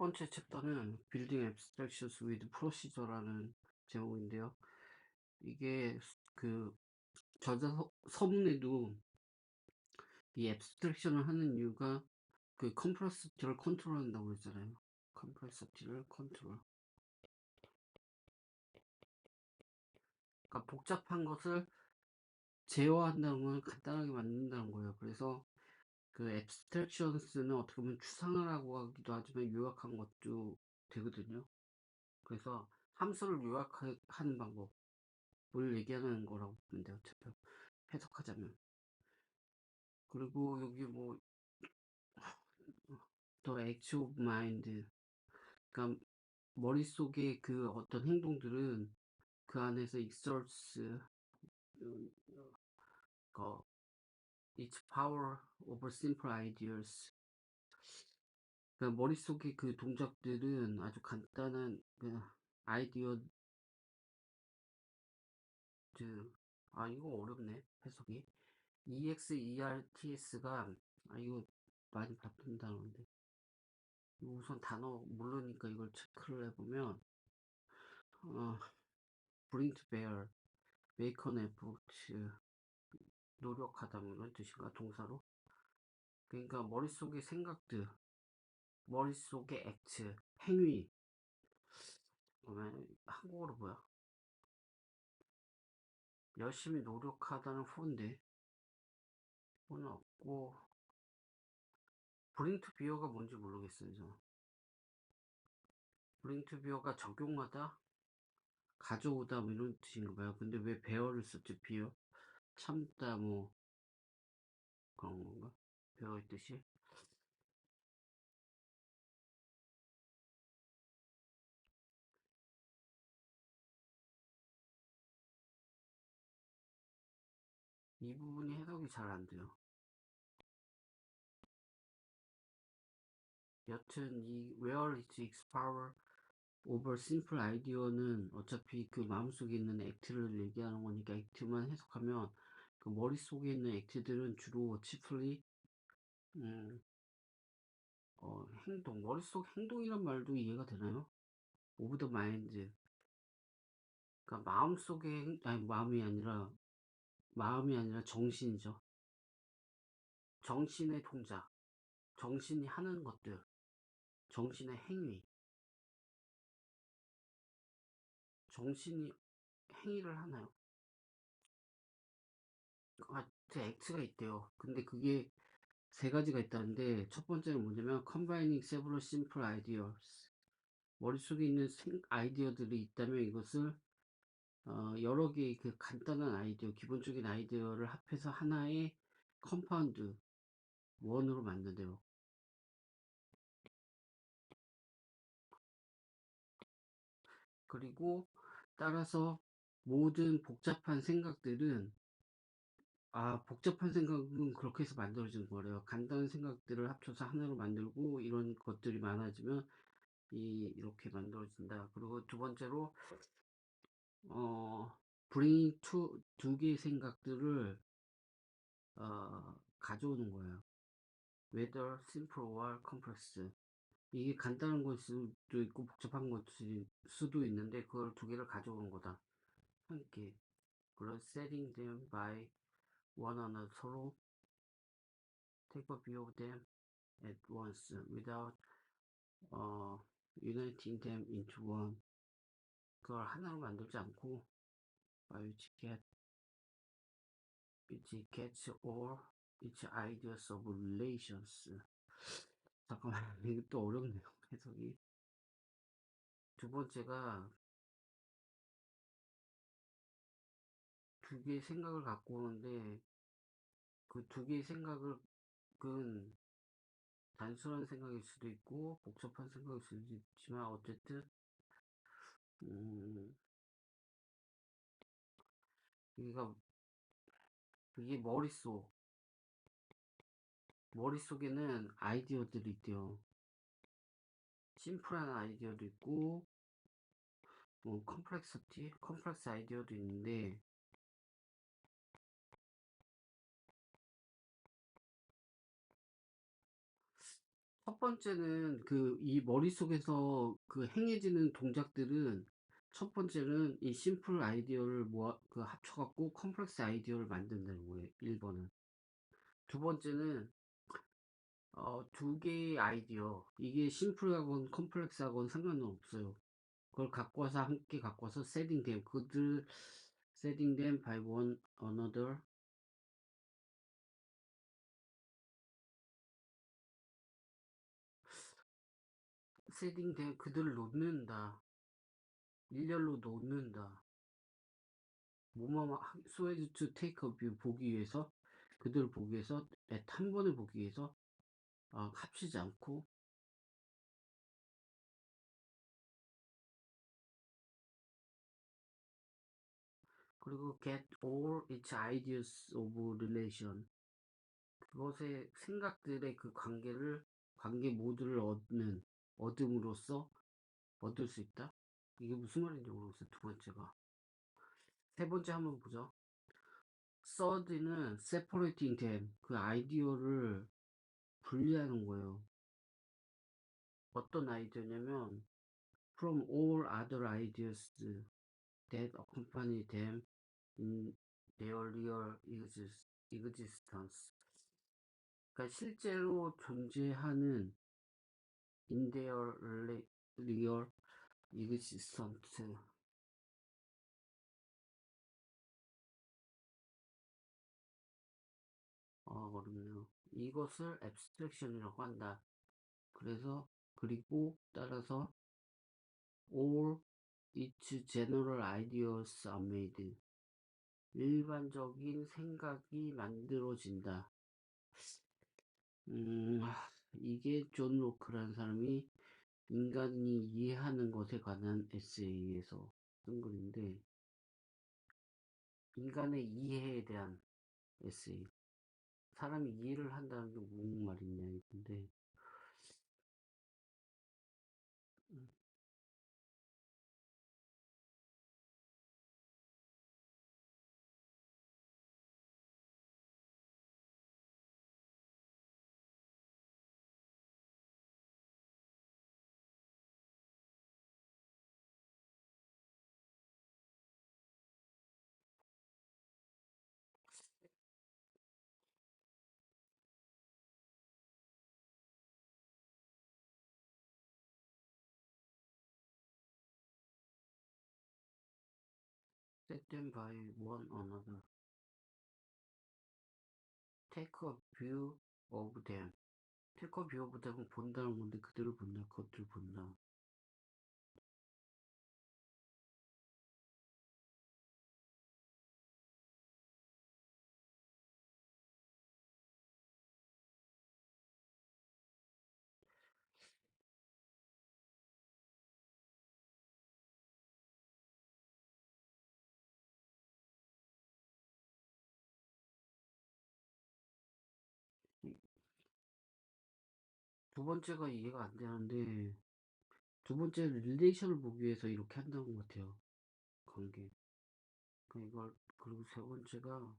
번째 챕터는 Building Abstractions with Procedure라는 제목인데요. 이게 그 저자 서문에도 이 앱스트랙션을 하는 이유가 그 컴플렉시티를 컨트롤한다고 그랬잖아요. 컴플렉시티를 컨트롤. 그러니까 복잡한 것을 제어한다는 걸 간단하게 만든다는 거예요. 그래서 그 앱스트랙션스는 어떻게 보면 추상화라고 하기도 하지만 요약한 것도 되거든요. 그래서 함수를 요약하는 방법을 얘기하는 거라고 보면 돼요. 해석하자면. 그리고 여기 뭐 더 액치 오브 마인드, 그러니까 머릿속에 그 어떤 행동들은 그 안에서 exerts 그 its power over simple ideas. 그러니까 머릿속에 그 동작들은 아주 간단한 그 아이디어들. 아 이거 어렵네 해석이. EXERTS가 이거 많이 바뀐 단어인데 우선 단어 모르니까 이걸 체크를 해보면 bring to bear, make an effort, 노력하다 뭐 이런 뜻인가 동사로. 그러니까 머릿속의 생각들, 머릿속의 액트, 행위. 그러면 한국어로 뭐야? 열심히 노력하다는 후인데 후는 없고 bring to bear가 뭔지 모르겠어요. 저 bring to bear가 적용하다, 가져오다 뭐 이런 뜻인가 봐요. 근데 왜 bear를 썼지? bear? 참다 뭐 그런 건가? bear의 뜻이? 이 부분이 해석이 잘 안 돼요. 여튼 이 where is its power over simple idea는 어차피 그 마음속에 있는 액트를 얘기하는 거니까 액트만 해석하면 그 머릿속에 있는 액트들은 주로 chiefly 행동, 머릿속 행동이란 말도 이해가 되나요? of the mind. 그러니까 마음속에 아니 마음이 아니라 정신이죠. 정신의 동작, 정신이 하는 것들, 정신의 행위, 정신이 행위를 하나요? 그 액트가 있대요. 근데 그게 세 가지가 있다는데 첫 번째는 뭐냐면 combining several simple ideas. 머릿속에 있는 아이디어들이 있다면 이것을 여러 개의 그 간단한 아이디어, 기본적인 아이디어를 합해서 하나의 컴파운드, 원으로 만든대요. 그리고 따라서 모든 복잡한 생각들은 복잡한 생각은 그렇게 해서 만들어지는 거래요. 간단한 생각들을 합쳐서 하나로 만들고 이런 것들이 많아지면 이렇게 만들어진다. 그리고 두 번째로 bring 두 개의 생각들을 가져오는 거예요. whether simple or complex. 이게 간단한 걸 수도 있고 복잡한 것일 수도 있는데 그걸 두 개를 가져오는 거다. 함께. 그리고 setting them by one another, 서로 take a view of them at once without 어, uniting them into one. 그걸 하나로 만들지 않고 which gets all its ideas of relations. 잠깐만 이게 또 어렵네요 해석이. 두 번째가 두 개의 생각을 갖고 오는데 그 두 개의 생각은 단순한 생각일 수도 있고 복잡한 생각일 수도 있지만 어쨌든 음, 그러니까 이게 머릿속에는 아이디어들이 있대요. 심플한 아이디어도 있고 뭐 컴플렉스 아이디어도 있는데 첫 번째는 이 머릿속에서 행해지는 동작들은 첫 번째는 이 심플 아이디어를 합쳐갖고 컴플렉스 아이디어를 만든다는 거예요. 1번은. 두 번째는 두 개의 아이디어. 이게 심플하건 컴플렉스하건 상관은 없어요. 그걸 갖고 와서 함께 갖고 와서 setting them by one another. setting them 그들을 놓는다. 일렬로 놓는다. 뭐뭐 so as to take a view 보기 위해서 그들을 보기 위해서 한 번에 보기 위해서 합치지 않고 그리고 get all its ideas of relation 그것의 생각들의 관계 모두를 얻음으로써 얻을 수 있다. 이게 무슨 말인지 모르겠어요. 두 번째가. 세 번째 한번 보죠. third는 separating them 그 아이디어를 분리하는 거예요. 어떤 아이디어냐면 from all other ideas that accompany them in their real existence. 그러니까 실제로 존재하는 in their real existence. 어렵네요. 이것을 abstraction이라고 한다. 그리고 따라서 all its general ideas are made. 일반적인 생각이 만들어진다. 이게 존 로크라는 사람이 인간이 이해하는 것에 관한 에세이에서 쓴 글인데, 인간의 이해에 대한 에세이. 사람이 이해를 한다는 게 무슨 말이냐, 이건데, set them by one another. take a view of them. take a view of them은 본다는 건데, 그들을 본다, 그것들을 본다. 두 번째가 이해가 안 되는데, 두 번째 릴레이션을 보기 위해서 이렇게 한다는 것 같아요. 관계. 그리고 세 번째가,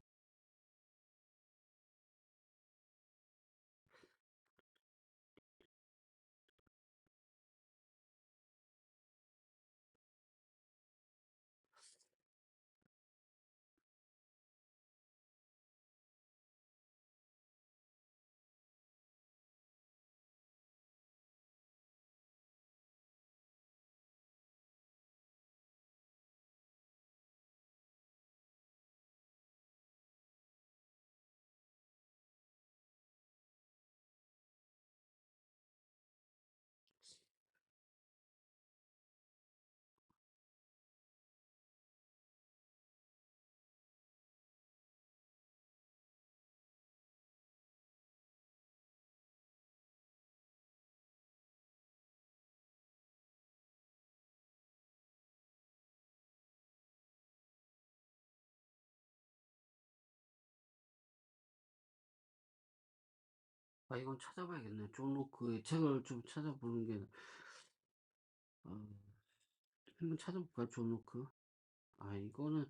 이건 찾아봐야겠네. 존 로크의 책을 좀 찾아보는 게, 어, 한번 찾아볼까요, 존 로크? 이거는,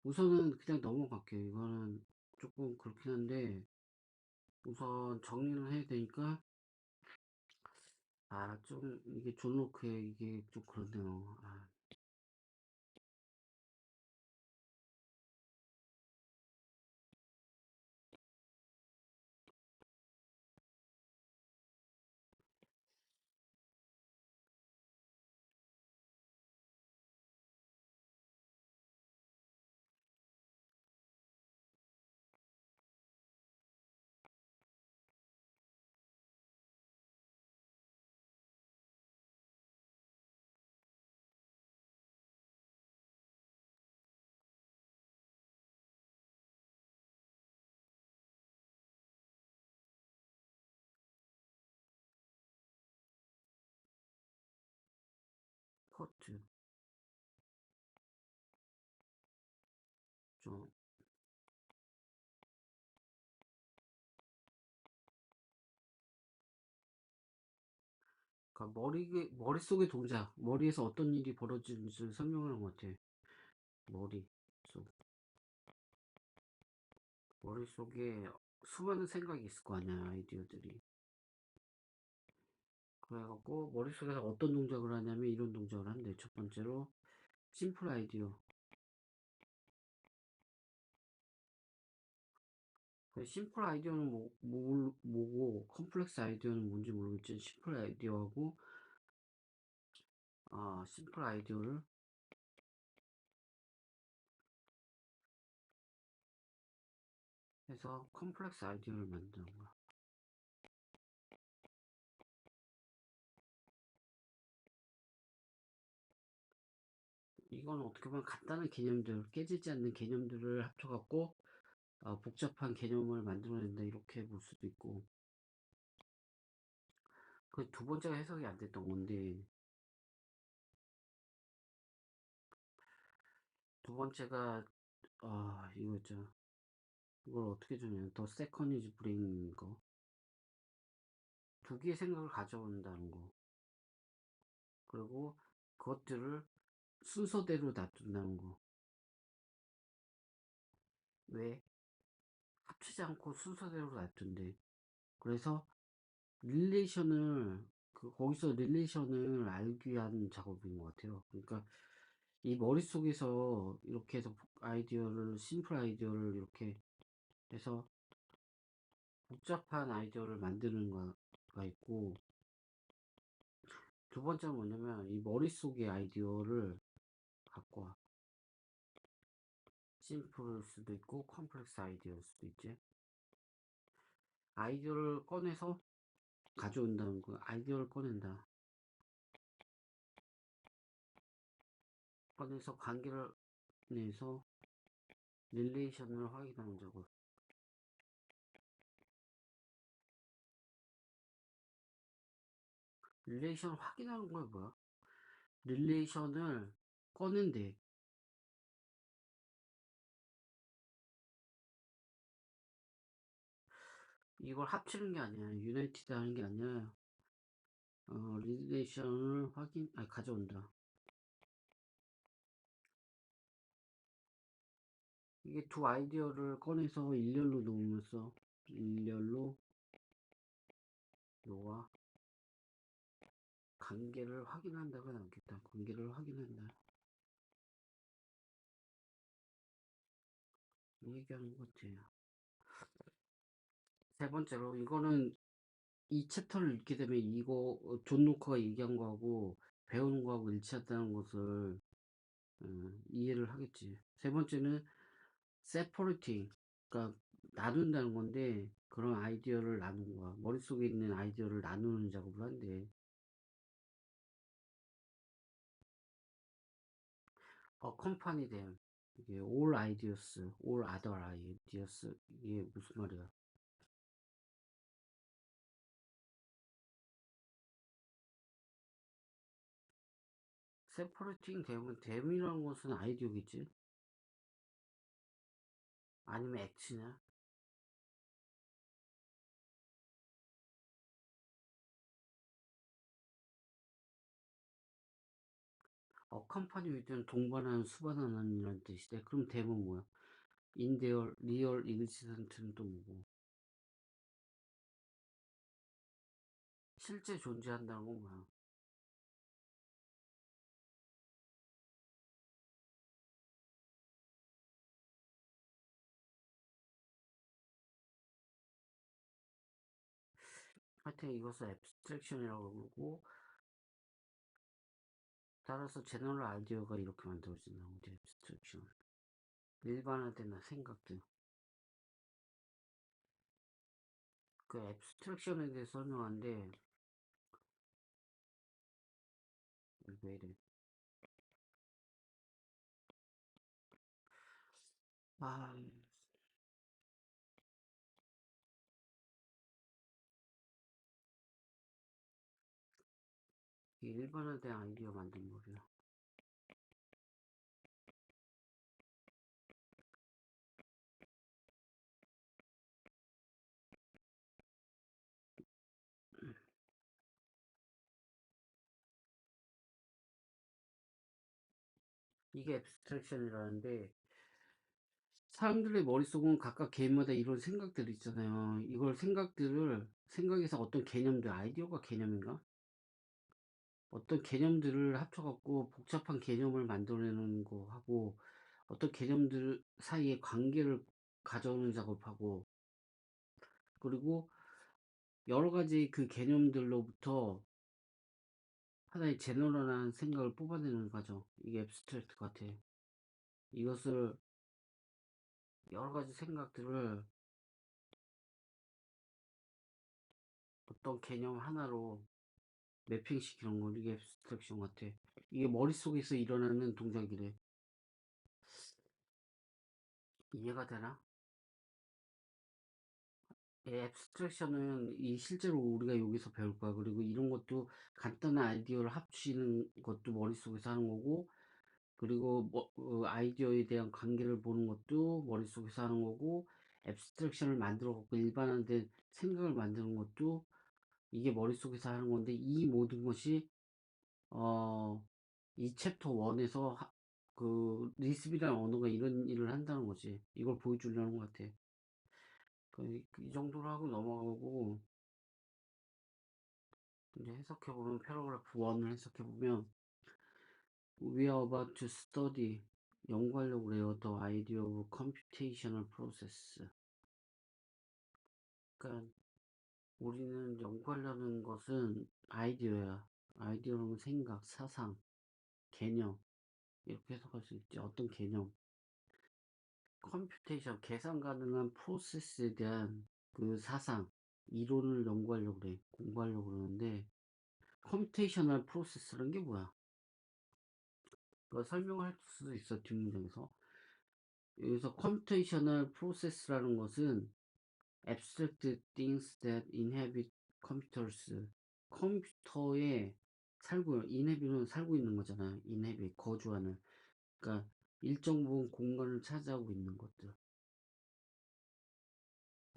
우선은 그냥 넘어갈게요. 이거는 조금 그렇긴 한데, 우선 정리는 해야 되니까, 아, 좀, 이게 존 로크의 이게 좀 그렇네요. 아, 커트. 좀, 그러니까 머릿속의 동작, 머리에서 어떤 일이 벌어지는지를 설명하는 것 같아. 머리 속. 머릿속에 수많은 생각이 있을 거 아니야, 아이디어들이. 그래갖고, 머릿속에서 어떤 동작을 하냐면, 이런 동작을 한대. 첫 번째로, 심플 아이디어. 심플 아이디어는 뭐고, 컴플렉스 아이디어는 뭔지 모르겠지. 심플 아이디어하고, 심플 아이디어를 해서 컴플렉스 아이디어를 만드는 거야. 이건 어떻게 보면 간단한 개념들, 깨지지 않는 개념들을 합쳐갖고, 복잡한 개념을 만들어낸다. 이렇게 볼 수도 있고. 그 두 번째가 해석이 안 됐던 건데, 두 번째가, 이거 있죠. 이걸 어떻게 주냐면, 더 세컨이즈 브레인 거. 두 개의 생각을 가져온다는 거. 그리고 그것들을 순서대로 놔둔다는 거. 왜? 합치지 않고 순서대로 놔둔대. 그래서 거기서 릴레이션을 알기 위한 작업인 것 같아요. 그러니까 이 머릿속에서 이렇게 해서 심플 아이디어를 이렇게 해서 복잡한 아이디어를 만드는 거가 있고, 두 번째는 뭐냐면 이 머릿속의 아이디어를 갖고 와. 심플일 수도 있고 컴플렉스 아이디어일 수도 있지. 아이디어를 꺼내서 가져온다는 거. 아이디어를 꺼낸다. 꺼내서 관계를 내서 릴레이션을 확인하는 작업. 릴레이션 확인하는 거야 뭐야? 릴레이션을 꺼낸대. 이걸 합치는 게 아니야. 유나이티드 하는 게 아니라 릴레이션을 가져온다. 이게 두 아이디어를 꺼내서 일렬로 놓으면서 일렬로 요와 관계를 확인한다가 나오겠다. 관계를 확인한다. 이 얘기하는 것 같아요. 세 번째로 이거는 이 챕터를 읽게 되면 이거 존 노커가 얘기한 거하고 배우는 거하고 일치한다는 것을 이해를 하겠지. 세 번째는 세퍼레이팅, 그러니까 나눈다는 건데 그런 아이디어를 나눈 거야. 머릿속에 있는 아이디어를 나누는 작업을 한대. 컴파니 됨. 이게 all ideas, all other ideas 이게 무슨 말이야? 세퍼레이팅 되면 됨이라는 것은 아이디어겠지? 아니면 액치냐? 컴파니 위드는 동반하는 수반하는이라는 뜻이대. 그럼 됨은 뭐야? In their real existence는 또 뭐고? 실제 존재한다는 건 뭐야? 하여튼 이것을 앱스트랙션이라고 부르고, 따라서 제너럴 아이디어가 이렇게 만들어진다는 거지. 앱스트랙션. 일반화된 생각들. 그 앱스트랙션에 대해서 설명하는데, 왜 이래? 아, 이게 일반화된 아이디어 만든 거야. 이게 앱스트랙션이라는데, 사람들의 머릿속은 각각 개인마다 이런 생각들이 있잖아요. 이걸 생각에서 어떤 개념들, 아이디어가 개념인가? 어떤 개념들을 합쳐갖고 복잡한 개념을 만들어내는 거 하고, 어떤 개념들 사이에 관계를 가져오는 작업하고, 그리고 여러 가지 그 개념들로부터 하나의 제너럴한 생각을 뽑아내는 과정. 이게 앱스트랙트 같아. 이것을, 여러 가지 생각들을 어떤 개념 하나로 매핑시키는 거. 이게 앱스트랙션 같아. 이게 머릿속에서 일어나는 동작이래. 이해가 되나? 앱스트랙션은 이 실제로 우리가 여기서 배울 거야. 그리고 이런 것도 간단한 아이디어를 합치는 것도 머릿속에서 하는 거고, 그리고 아이디어에 대한 관계를 보는 것도 머릿속에서 하는 거고, 앱스트랙션을 만들어 갖고 일반화된 생각을 만드는 것도 이게 머릿속에서 하는 건데, 이 모든 것이 어, 이 챕터 1에서 그 리스비라는 언어가 이런 일을 한다는 거지. 이걸 보여주려는 것 같아. 이 정도로 하고 넘어가고, 이제 해석해보면, 패러그래프 1을 해석해보면, We are about to study, 연구하려고 그래요. The idea of computational process. 그러니까 우리는 연구하려는 것은 아이디어야. 아이디어는 생각, 사상, 개념, 이렇게 해석할 수 있지. 어떤 개념. 컴퓨테이션, 계산 가능한 프로세스에 대한 그 사상, 이론을 연구하려고 그래. 공부하려고 그러는데, 컴퓨테이셔널 프로세스라는 게 뭐야? 그거 설명할 수도 있어, 뒷문장에서. 여기서 컴퓨테이셔널 프로세스라는 것은 abstract things that inhabit computers. 컴퓨터에 inhabit은 살고 있는 거잖아요. inhabit, 거주하는. 그러니까 일정 부분 공간을 차지하고 있는 것들.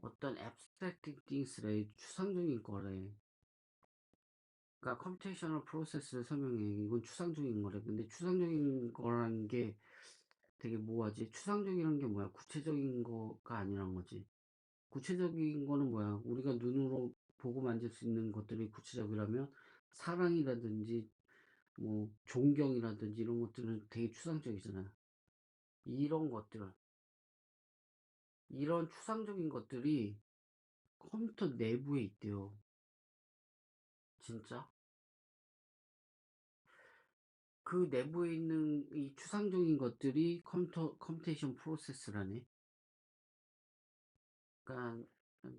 어떤 abstract things래, 추상적인 거래. 그러니까 컴퓨테이셔널 프로세스를 설명해. 이건 추상적인 거래. 근데 추상적인 거라는 게 되게 뭐하지? 추상적이라는 게 뭐야? 구체적인 거가 아니란 거지. 구체적인 거는 뭐야? 우리가 눈으로 보고 만질 수 있는 것들이 구체적이라면 사랑이라든지 뭐 존경이라든지 이런 것들은 되게 추상적이잖아. 이런 것들, 이런 추상적인 것들이 컴퓨터 내부에 있대요. 진짜? 그 내부에 있는 이 추상적인 것들이 컴퓨테이션 프로세스라네. 그러니까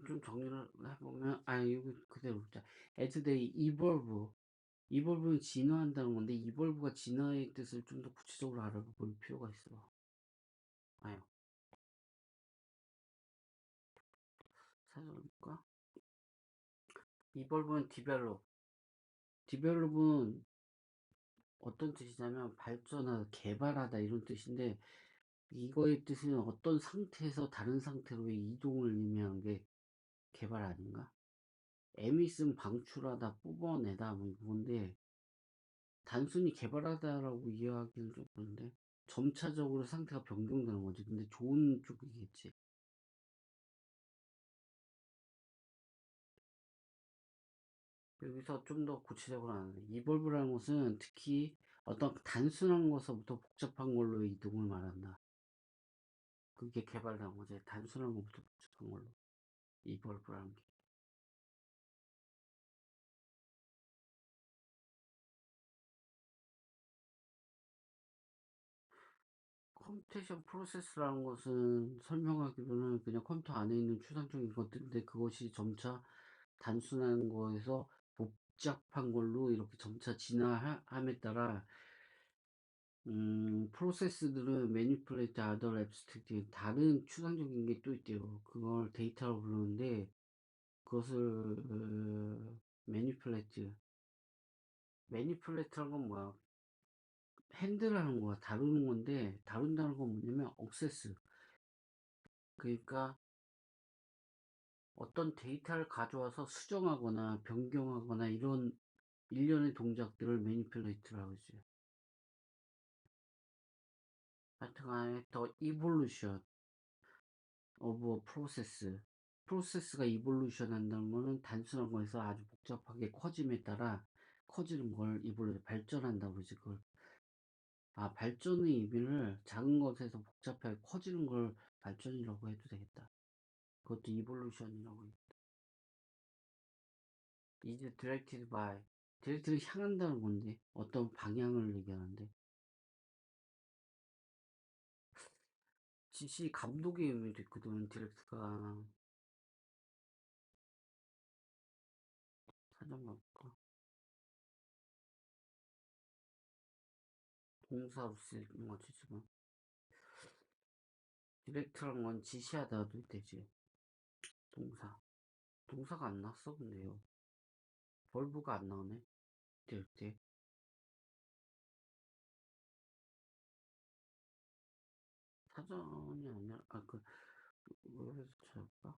좀 정리를 해보면, 여기 그대로 보자. as they evolve는 진화한다는 건데, evolve가 진화의 뜻을 좀 더 구체적으로 알아볼 필요가 있어. 아유, 찾아볼까? evolve는 develop은 어떤 뜻이냐면 발전하다, 개발하다 이런 뜻인데, 이거의 뜻은 어떤 상태에서 다른 상태로의 이동을 의미하는 게 개발 아닌가? 에미슨 방출하다, 뽑아내다 뭐 이건데, 단순히 개발하다라고 이해하기는 좀 그런데, 점차적으로 상태가 변경되는 거지. 근데 좋은 쪽이겠지. 여기서 좀 더 구체적으로 하는 이볼브라는 것은 특히 어떤 단순한 것부터 복잡한 걸로 이동을 말한다. 그게 개발된 거지. 단순한 것부터 복잡한 걸로 이볼브라는 게. 컴퓨테이션 프로세스라는 것은 설명하기로는 그냥 컴퓨터 안에 있는 추상적인 것들인데 그것이 점차 단순한 거에서 복잡한 걸로 이렇게 점차 진화함에 따라 프로세스들은 manipulate other abstract 다른 추상적인 게 또 있대요. 그걸 데이터라고 부르는데 그것을 manipulate라는 건 뭐야? 핸들하는 거야. 다루는 건데 다룬다는 건 뭐냐면 액세스. 그러니까 어떤 데이터를 가져와서 수정하거나 변경하거나 이런 일련의 동작들을 manipulate라고 하지. 하여튼간에 더 evolution of a process. 프로세스가 이볼루션 한다는 거는 단순한 거에서 아주 복잡하게 커짐에 따라 커지는 걸 이볼루션 발전한다고 그러지. 그걸 발전의 의미를 작은 것에서 복잡하게 커지는 걸 발전이라고 해도 되겠다. 그것도 이볼루션이라고 해. 이제 directed by 디렉트를 향한다는 건데 어떤 방향을 얘기하는데 지시 감독의 의미도 있거든. 디렉트가 사전 바꿔 동사로 쓰는 거지 지금. 디렉트란 건 지시하다도 되지. 동사가 안 났어 근데요. 벌브가 안 나오네. 디렉트 사전이 아니라 웹에서 찾아볼까?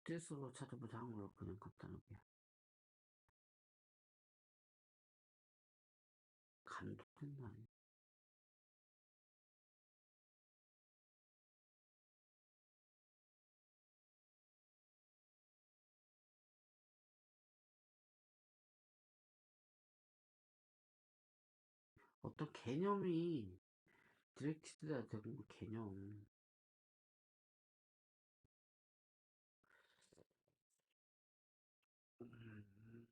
스스로 찾아보자. 한글로 그냥 간단하게 감독된다. 어떤 개념이 디렉티드가 되는 개념. 음,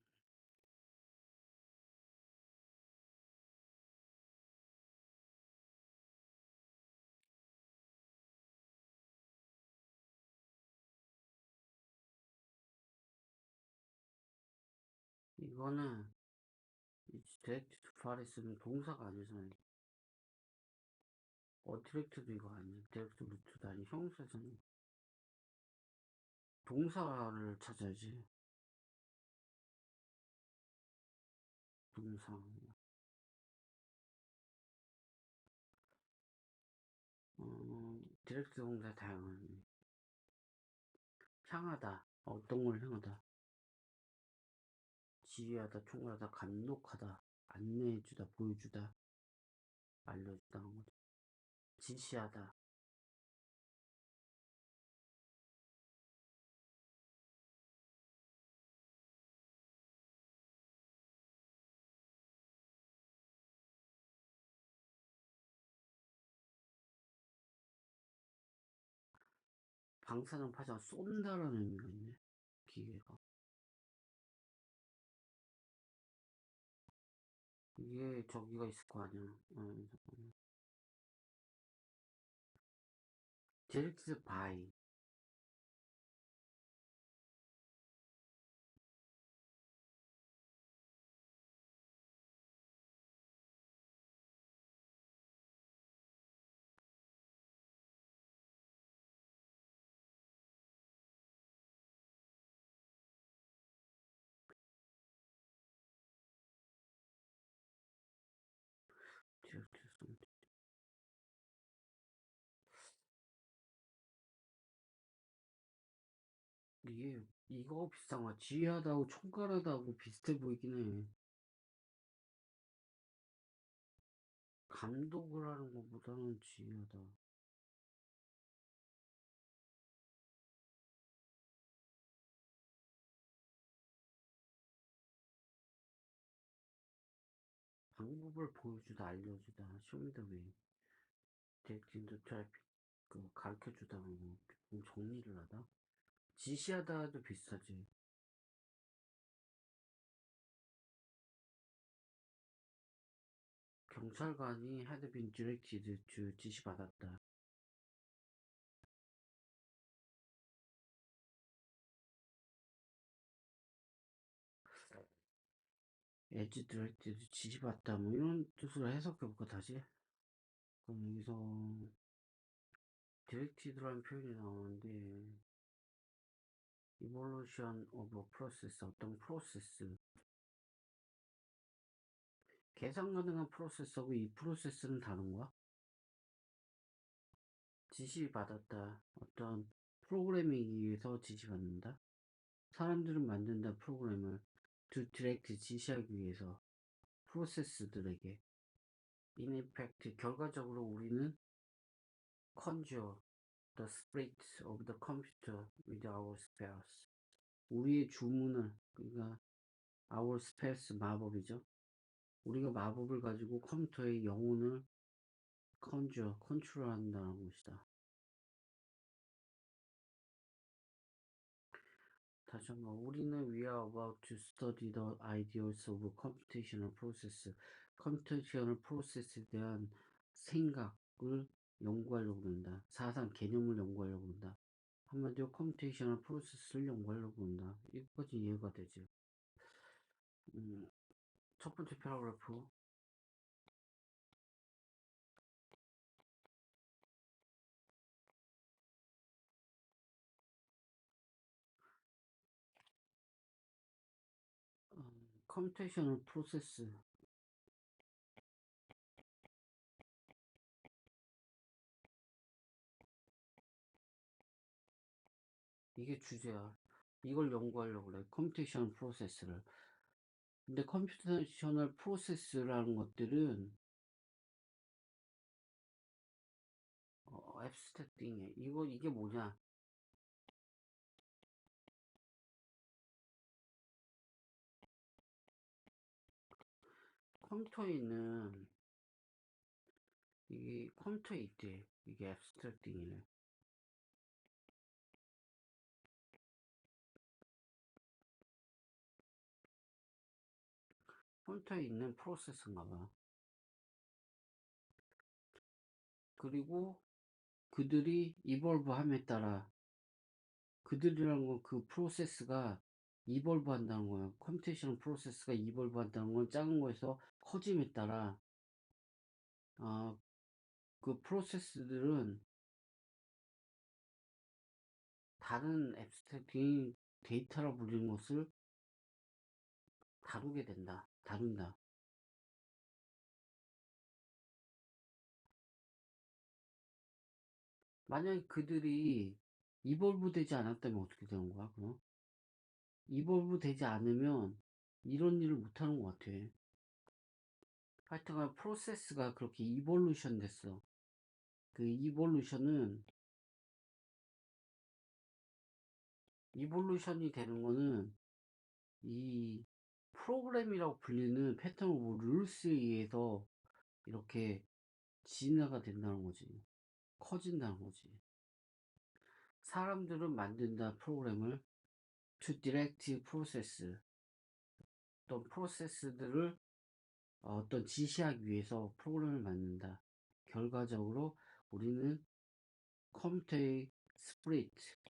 이거는 디렉티드 파리스는 동사가 아니잖아요. 디렉트도 이거 아니야. 디렉트 루트도 아니. 형용사잖아. 동사를 찾아야지. 동사. 디렉트 동사 다양한. 향하다. 어떤 걸 향하다. 지휘하다, 총괄하다, 감독하다, 안내해주다, 보여주다, 알려주다 하는 거죠. 지시하다. 방사능 파장 쏜다라는 의미가 있네. 기계가. 이게 저기가 있을 거 아니야. 잠깐만. 디렉트 바이. 디렉트 쏜. 이거 비슷한 거야. 지휘하다고 총괄하다고 비슷해 보이긴 해. 감독을 하는 것보다는 지휘하다. 방법을 보여주다, 알려주다, 쇼미더웨이, 디렉팅도 트래픽, 가르쳐주다, 정리를 하다. 지시하다도 비슷하지. 경찰관이 had been directed to 지시받았다. as directed 지시받다 뭐 이런 뜻으로 해석해볼까 다시? 그럼 여기서 directed라는 표현이 나오는데 evolution of a process, 어떤 프로세스, 계산 가능한 프로세스하고 이 프로세스는 다른 거야? 지시받았다, 어떤 프로그래밍이기 위해서 지시받는다. 사람들은 만든다 프로그램을 to direct 지시하기 위해서 프로세스들에게. in effect 결과적으로 우리는 conjure the spirit of the computer with our spells. 우리의 주문을, 그러니까 our spells 마법이죠. 우리가 마법을 가지고 컴퓨터의 영혼을 컨트롤한다는 것이다. 다시 한번, 우리는 we are about to study the ideas of computational process. 컴퓨테이셔널 프로세스에 대한 생각을 연구하려고 한다. 사상 개념을 연구하려고 한다. 한마디로 컴퓨테이셔널 프로세스를 연구하려고 한다. 여기까지 이해가 되지. 첫 번째 패러그래프. 컴퓨테이셔널 프로세스. 이게 주제야. 이걸 연구하려고 그래. 컴퓨테이셔널 프로세스를. 근데 컴퓨테이셔널 프로세스라는 것들은 앱스트랙팅해. 이게 뭐냐? 컴퓨터에 있는 이게 컴퓨터에 있대. 이게 앱스트랙팅이래. 컴퓨터에 있는 프로세스인가 봐. 그리고 그들이 이볼브 함에 따라, 그들이라는 건 그 프로세스가 이볼브 한다는 거야. 컴퓨테이션 프로세스가 이볼브 한다는 건 작은 거에서 커짐에 따라 그 프로세스들은 다른 앱스트랙팅 데이터라 불리는 것을 다룬다. 만약에 그들이 이볼브 되지 않았다면 어떻게 되는 거야, 그럼? 이볼브 되지 않으면 이런 일을 못하는 것 같아. 하여튼간 프로세스가 그렇게 이볼루션 됐어. 그 이볼루션이 되는 거는 이 프로그램이라고 불리는 패턴 오브 룰스에 의해서 이렇게 진화가 된다는 거지. 커진다는 거지. 사람들은 만든다 프로그램을 to direct process, 어떤 프로세스들을 어떤 지시하기 위해서 프로그램을 만든다. 결과적으로 우리는 컴퓨터의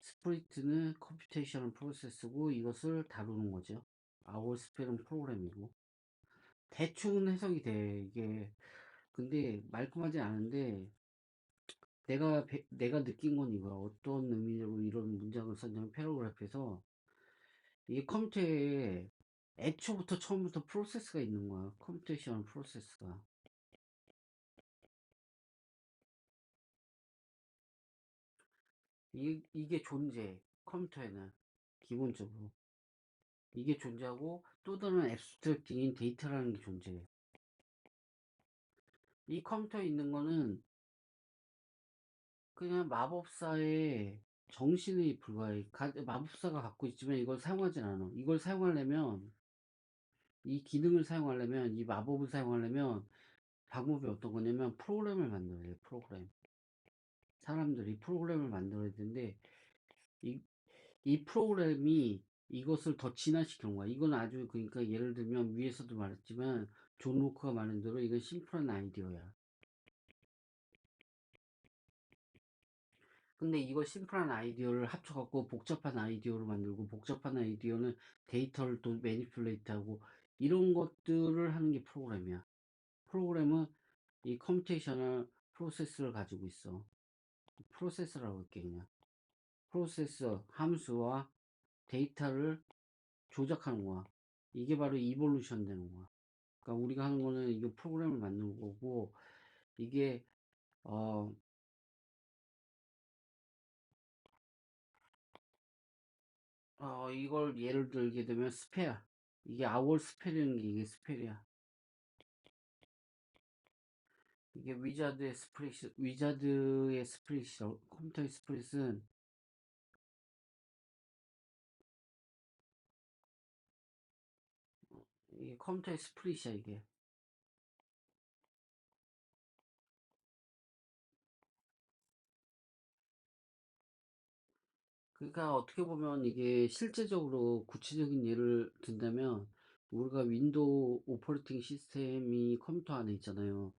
스프리트는 컴퓨테이셔널 프로세스고 이것을 다루는 거죠. our spell은 프로그램이고. 대충은 해석이 돼 이게. 근데 말끔하지 않은데 내가 느낀 건 이거야. 어떤 의미로 이런 문장을 썼냐면 패러그래프에서 이 컴퓨터에 애초부터 처음부터 프로세스가 있는 거야. 컴퓨테이션 프로세스가. 이게 존재해. 컴퓨터에는 기본적으로 이게 존재하고 또 다른 앱스트랙팅인 데이터라는 게 존재해. 이 컴퓨터에 있는 거는 그냥 마법사의 정신에 불과해. 마법사가 갖고 있지만 이걸 사용하진 않아. 이걸 사용하려면, 이 기능을 사용하려면, 이 마법을 사용하려면 방법이 어떤 거냐면 프로그램을 만들어야 돼. 프로그램. 사람들이 프로그램을 만들어야 되는데 이, 이 프로그램이 이것을 더 진화시키는 거야. 이건 아주, 그러니까 예를 들면 위에서도 말했지만 존 로크가 말한 대로 이건 심플한 아이디어야. 근데 이거 심플한 아이디어를 합쳐갖고 복잡한 아이디어로 만들고, 복잡한 아이디어는 데이터를 또 매니플레이트하고, 이런 것들을 하는 게 프로그램이야. 프로그램은 이 컴퓨테이셔널 프로세스를 가지고 있어. 프로세스라고 할게, 그냥. 프로세서, 함수와 데이터를 조작하는 거야. 이게 바로 이볼루션 되는 거야. 그러니까 우리가 하는 거는 이거 프로그램을 만드는 거고, 이게 어, 이걸 예를 들게 되면 스페어. 이게 아월 스펠이라는 게 이게 스펠이야. 이게 위자드의 스프릿이라고, 컴퓨터의 스프릿은 이게 컴퓨터의 스프릿이야, 이게. 그러니까 어떻게 보면 이게 실제적으로 구체적인 예를 든다면, 우리가 윈도우 오퍼레이팅 시스템이 컴퓨터 안에 있잖아요.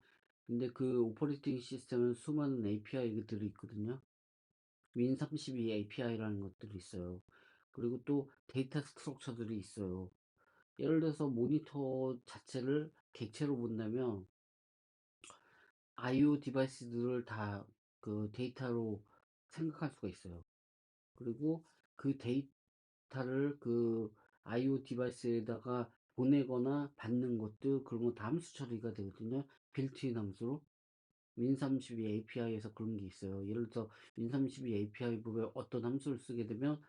근데 그 오퍼레이팅 시스템은 수많은 API들이 있거든요. 윈32 API라는 것들이 있어요. 그리고 또 데이터 스트럭처들이 있어요. 예를 들어서 모니터 자체를 객체로 본다면 IO 디바이스들을 다 그 데이터로 생각할 수가 있어요. 그리고 그 데이터를 그 IO 디바이스에다가 보내거나 받는 것도 그런 거 다 함수 처리가 되거든요. 빌트인 함수로. 윈32 API에서 그런 게 있어요. 예를 들어서 윈32 API 부분에 어떤 함수를 쓰게 되면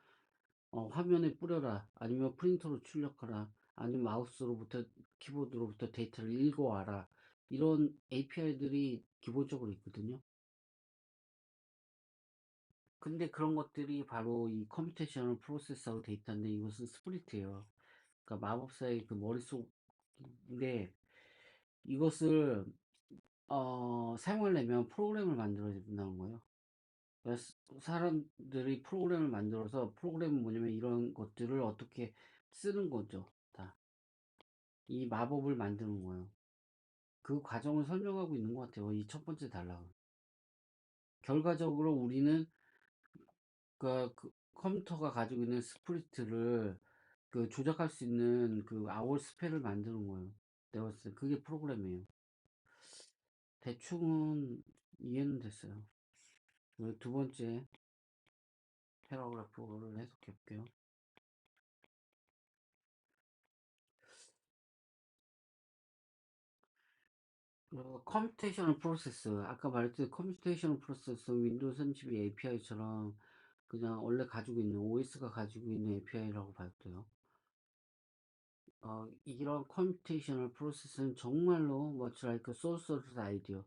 화면에 뿌려라, 아니면 프린터로 출력하라, 아니면 마우스로부터 키보드로부터 데이터를 읽어와라, 이런 API들이 기본적으로 있거든요. 근데 그런 것들이 바로 이 컴퓨테이셔널 프로세서로 돼 있다는데, 이것은 스프리트예요. 그러니까 마법사의 그 머릿속인데, 이것을 사용하려면 프로그램을 만들어야 된다는 거예요. 그래서 사람들이 프로그램을 만들어서, 프로그램은 뭐냐면 이런 것들을 어떻게 쓰는 거죠. 다. 이 마법을 만드는 거예요. 그 과정을 설명하고 있는 것 같아요. 이 첫 번째 단락은. 결과적으로 우리는 그 컴퓨터가 가지고 있는 스프리트를 그 조작할 수 있는 그 아월 스펠을 만드는 거예요. 내가 봤을 때 그게 프로그램이에요. 대충은 이해는 됐어요. 두 번째 패러그래프를 해석해 볼게요. 컴퓨테이셔널 프로세스, 아까 말했듯이 컴퓨테이셔널 프로세스 윈도우 32 API처럼 그냥 원래 가지고 있는 OS가 가지고 있는 API라고 봐도 돼요. 이런 컴퓨테이셔널 프로세스는 정말로 much like source idea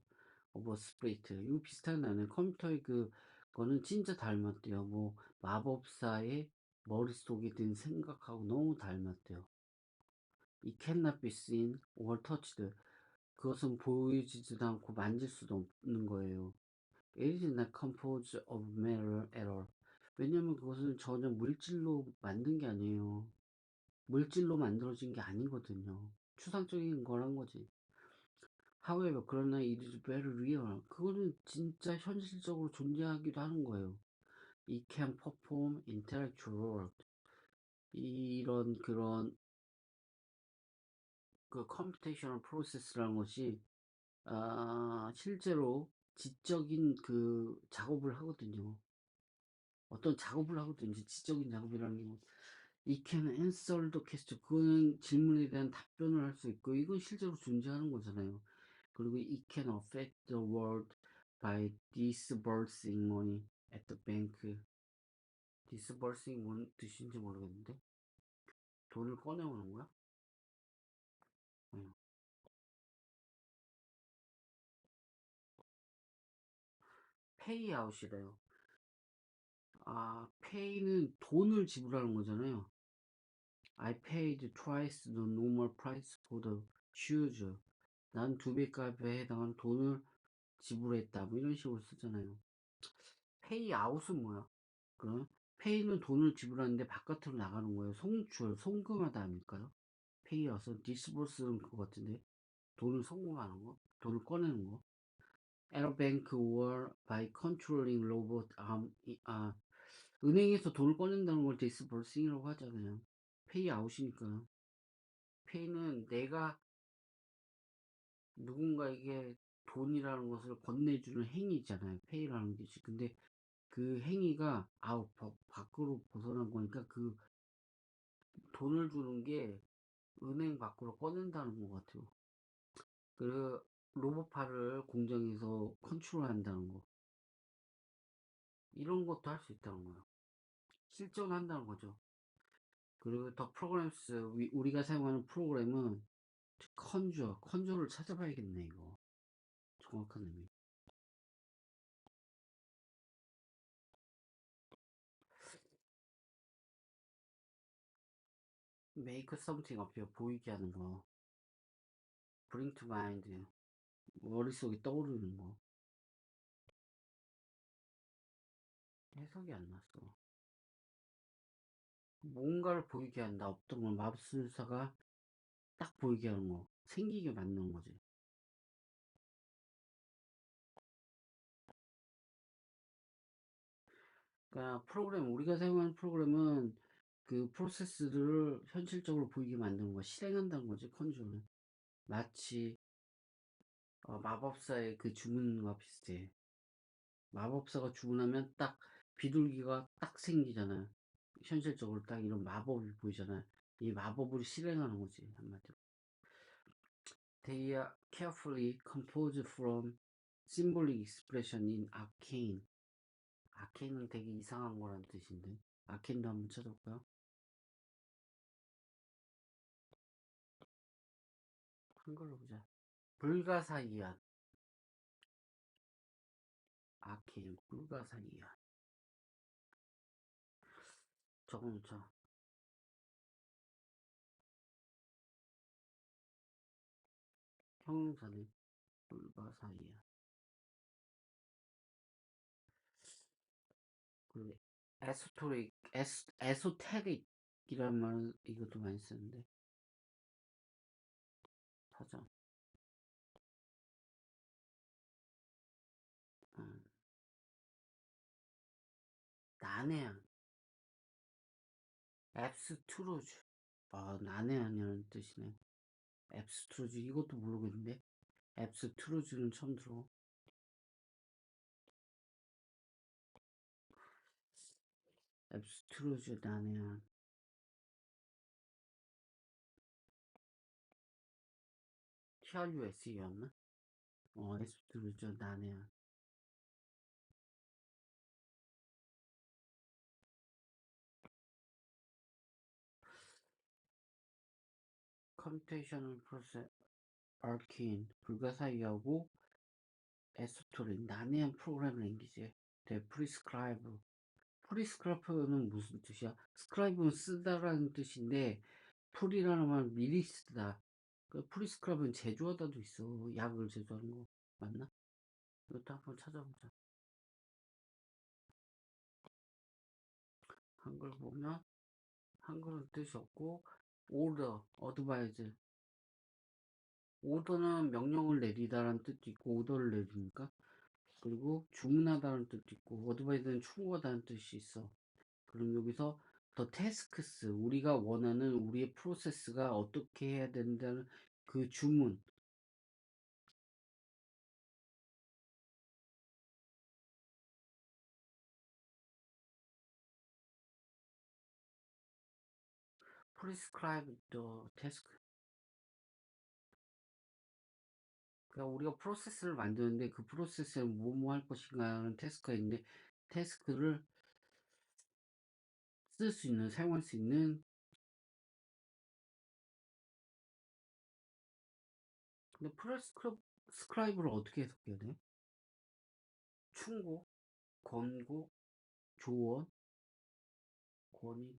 of a split, 이거 비슷하게 나네. 컴퓨터의 거는 진짜 닮았대요. 뭐 마법사의 머릿속에 든 생각하고 너무 닮았대요. It cannot be seen or touched. 그것은 보이지도 않고 만질 수도 없는 거예요. It is not composed of matter at all. 왜냐면 그것은 전혀 물질로 만든 게 아니에요. 물질로 만들어진 게 아니거든요. 추상적인 거란 거지. However, 그러나 it is very real. 그거는 진짜 현실적으로 존재하기도 하는 거예요. It can perform intellectual work. 이런 그런 그 컴퓨테이셔널 프로세스라는 것이 실제로 지적인 그 작업을 하거든요. 어떤 작업을 하거든요. 지적인 작업이라는 게 뭐, It can answer the question. 그거는 질문에 대한 답변을 할 수 있고, 이건 실제로 존재하는 거잖아요. 그리고 it can affect the world by disbursing money at the bank. disbursing 뭔 뜻인지 모르겠는데, 돈을 꺼내오는 거야? 응. 페이아웃이래요. 페이는 돈을 지불하는 거잖아요. I paid twice the normal price for the shoes. 난 2배 값에 해당하는 돈을 지불했다. 뭐 이런 식으로 쓰잖아요. 페이아웃은 뭐야? 그럼 페이는 돈을 지불하는데 바깥으로 나가는 거예요. 송금하다 아닐까요? 페이아웃은 디스버스는 그거 같은데 돈을 송금하는 거, 돈을 꺼내는 거. At a bank or by controlling robot 은행에서 돈을 꺼낸다는 걸 디스버싱이라고 하잖아요. 페이아웃이니까. 페이는 내가 누군가에게 돈이라는 것을 건네주는 행위잖아요. 페이라는 것이. 근데 그 행위가 법 밖으로 벗어난 거니까 그 돈을 주는 게 은행 밖으로 꺼낸다는 것 같아요. 그 로봇팔을 공장에서 컨트롤한다는 거. 이런 것도 할 수 있다는 거예요. 실전한다는 거죠. 그리고 더 프로그램스 우리가 사용하는 프로그램은 컨저를 찾아봐야겠네 이거. 정확한 의미. make something appear 보이게 하는 거. bring to mind 머릿속에 떠오르는 거. 해석이 안 났어. 뭔가를 보이게 한다. 어떤 걸 마술사가 딱 보이게 하는 거. 생기게 만드는 거지. 그러니까 우리가 사용하는 프로그램은 그 프로세스를 현실적으로 보이게 만드는 거, 실행한다는 거지, 컨트롤은. 마치 마법사의 그 주문과 비슷해. 마법사가 주문하면 딱 비둘기가 딱 생기잖아요. 현실적으로 딱 이런 마법이 보이잖아요. 이 마법을 실행하는 거지, 한마디로. They are carefully composed from symbolic expression in arcane. 아케인은 되게 이상한 거란 뜻인데. 아케인도 한번 찾아볼까요? 한글로 보자. 불가사의한. 아케인, 불가사의한. 적어놓자. 형용사네. 불가사의한. 그 에소테릭이란 말은 이것도 많이 쓰는데. 사전. 음, 난해한. 앱스트루즈. 난해한이라는 뜻이네. 앱스트루즈 이것도 모르겠는데. 앱스트루즈는 처음 들어. 앱스트루즈 난해한. TRUSE였나? 앱스트루즈 난해한. 컴퓨테이셔널 프로세스 아케인 불가사의하고 에소토릭 난해한 프로그램 랭귀지 프리스크라이브 프리스크라이브는 무슨 뜻이야? 스크라이브는 쓰다라는 뜻인데 풀이라는 말 미리 쓰다. 그 프리스크라이브는 제조하다도 있어. 약을 제조하는 거 맞나? 이것도 한번 찾아보자. 한글 보면 한글은 뜻이 없고 오더, 어드바이즈 오더는 명령을 내리다라는 뜻도 있고 오더를 내리니까 그리고 주문하다는 뜻도 있고 어드바이스는 충고하다는 뜻이 있어. 그럼 여기서 더 태스크스 우리가 원하는 우리의 프로세스가 어떻게 해야 된다는 그 주문 prescribe the task 그러니까 우리가 프로세스를 만드는데 그 프로세스에 뭐뭐 할 것인가 하는 태스크가 있는데 태스크를 쓸 수 있는 사용할 수 있는 근데 프레스크라이브를 어떻게 해석해야 돼? 충고 권고, 조언, 권위,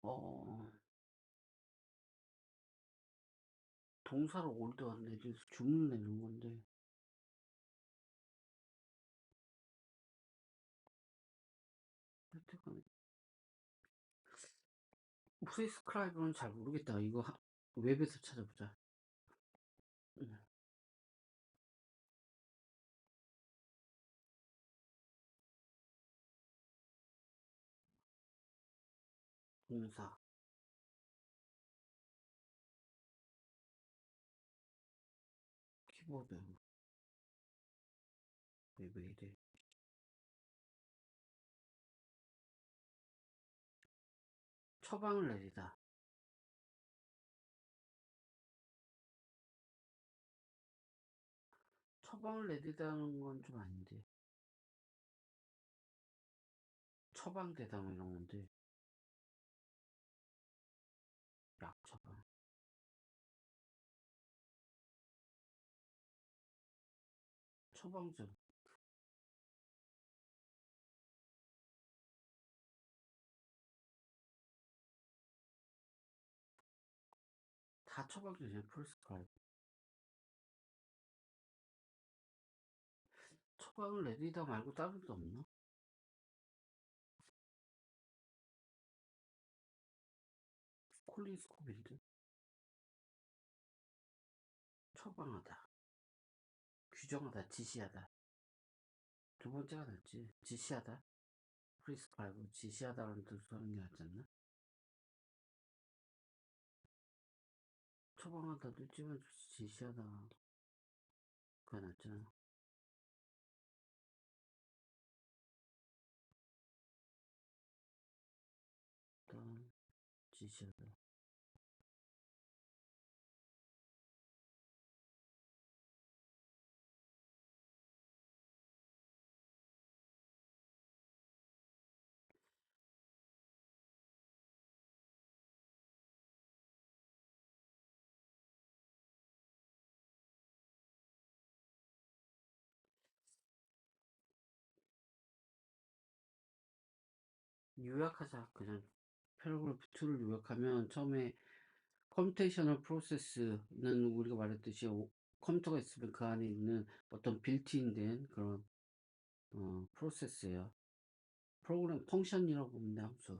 어, 동사로 올드 안 내지 주문 내는 건데, 하여튼간 프리스크라이브는 잘 모르겠다. 이거 웹에서 찾아보자. 음, 동사, 키보드, 웹에 이래. 처방을 내리다. 처방을 내리다는 건 좀 아닌데. 처방되다 뭐 이런 건데. 약 처방. 처방전. 다 처방전이야, 프리스크라이브. 처방을 내리다 말고 다른 게 없나? 콜린스코빌드? 처방하다. 규정하다, 지시하다. 두 번째가 낫지. 지시하다. 프리스크라이브, 지시하다라는 뜻으로 하는 게 낫지 않나? 처방하다도 있지만 지시하다. 그게 낫잖아. 일단, 지시하다. 요약하자. 그냥 패러그래프 2를 요약하면 처음에 컴퓨테이셔널 프로세스는 우리가 말했듯이 컴퓨터가 있으면 그 안에 있는 어떤 빌트인된 그런 프로세스예요. 프로그램 펑션이라고 보면 돼, 함수.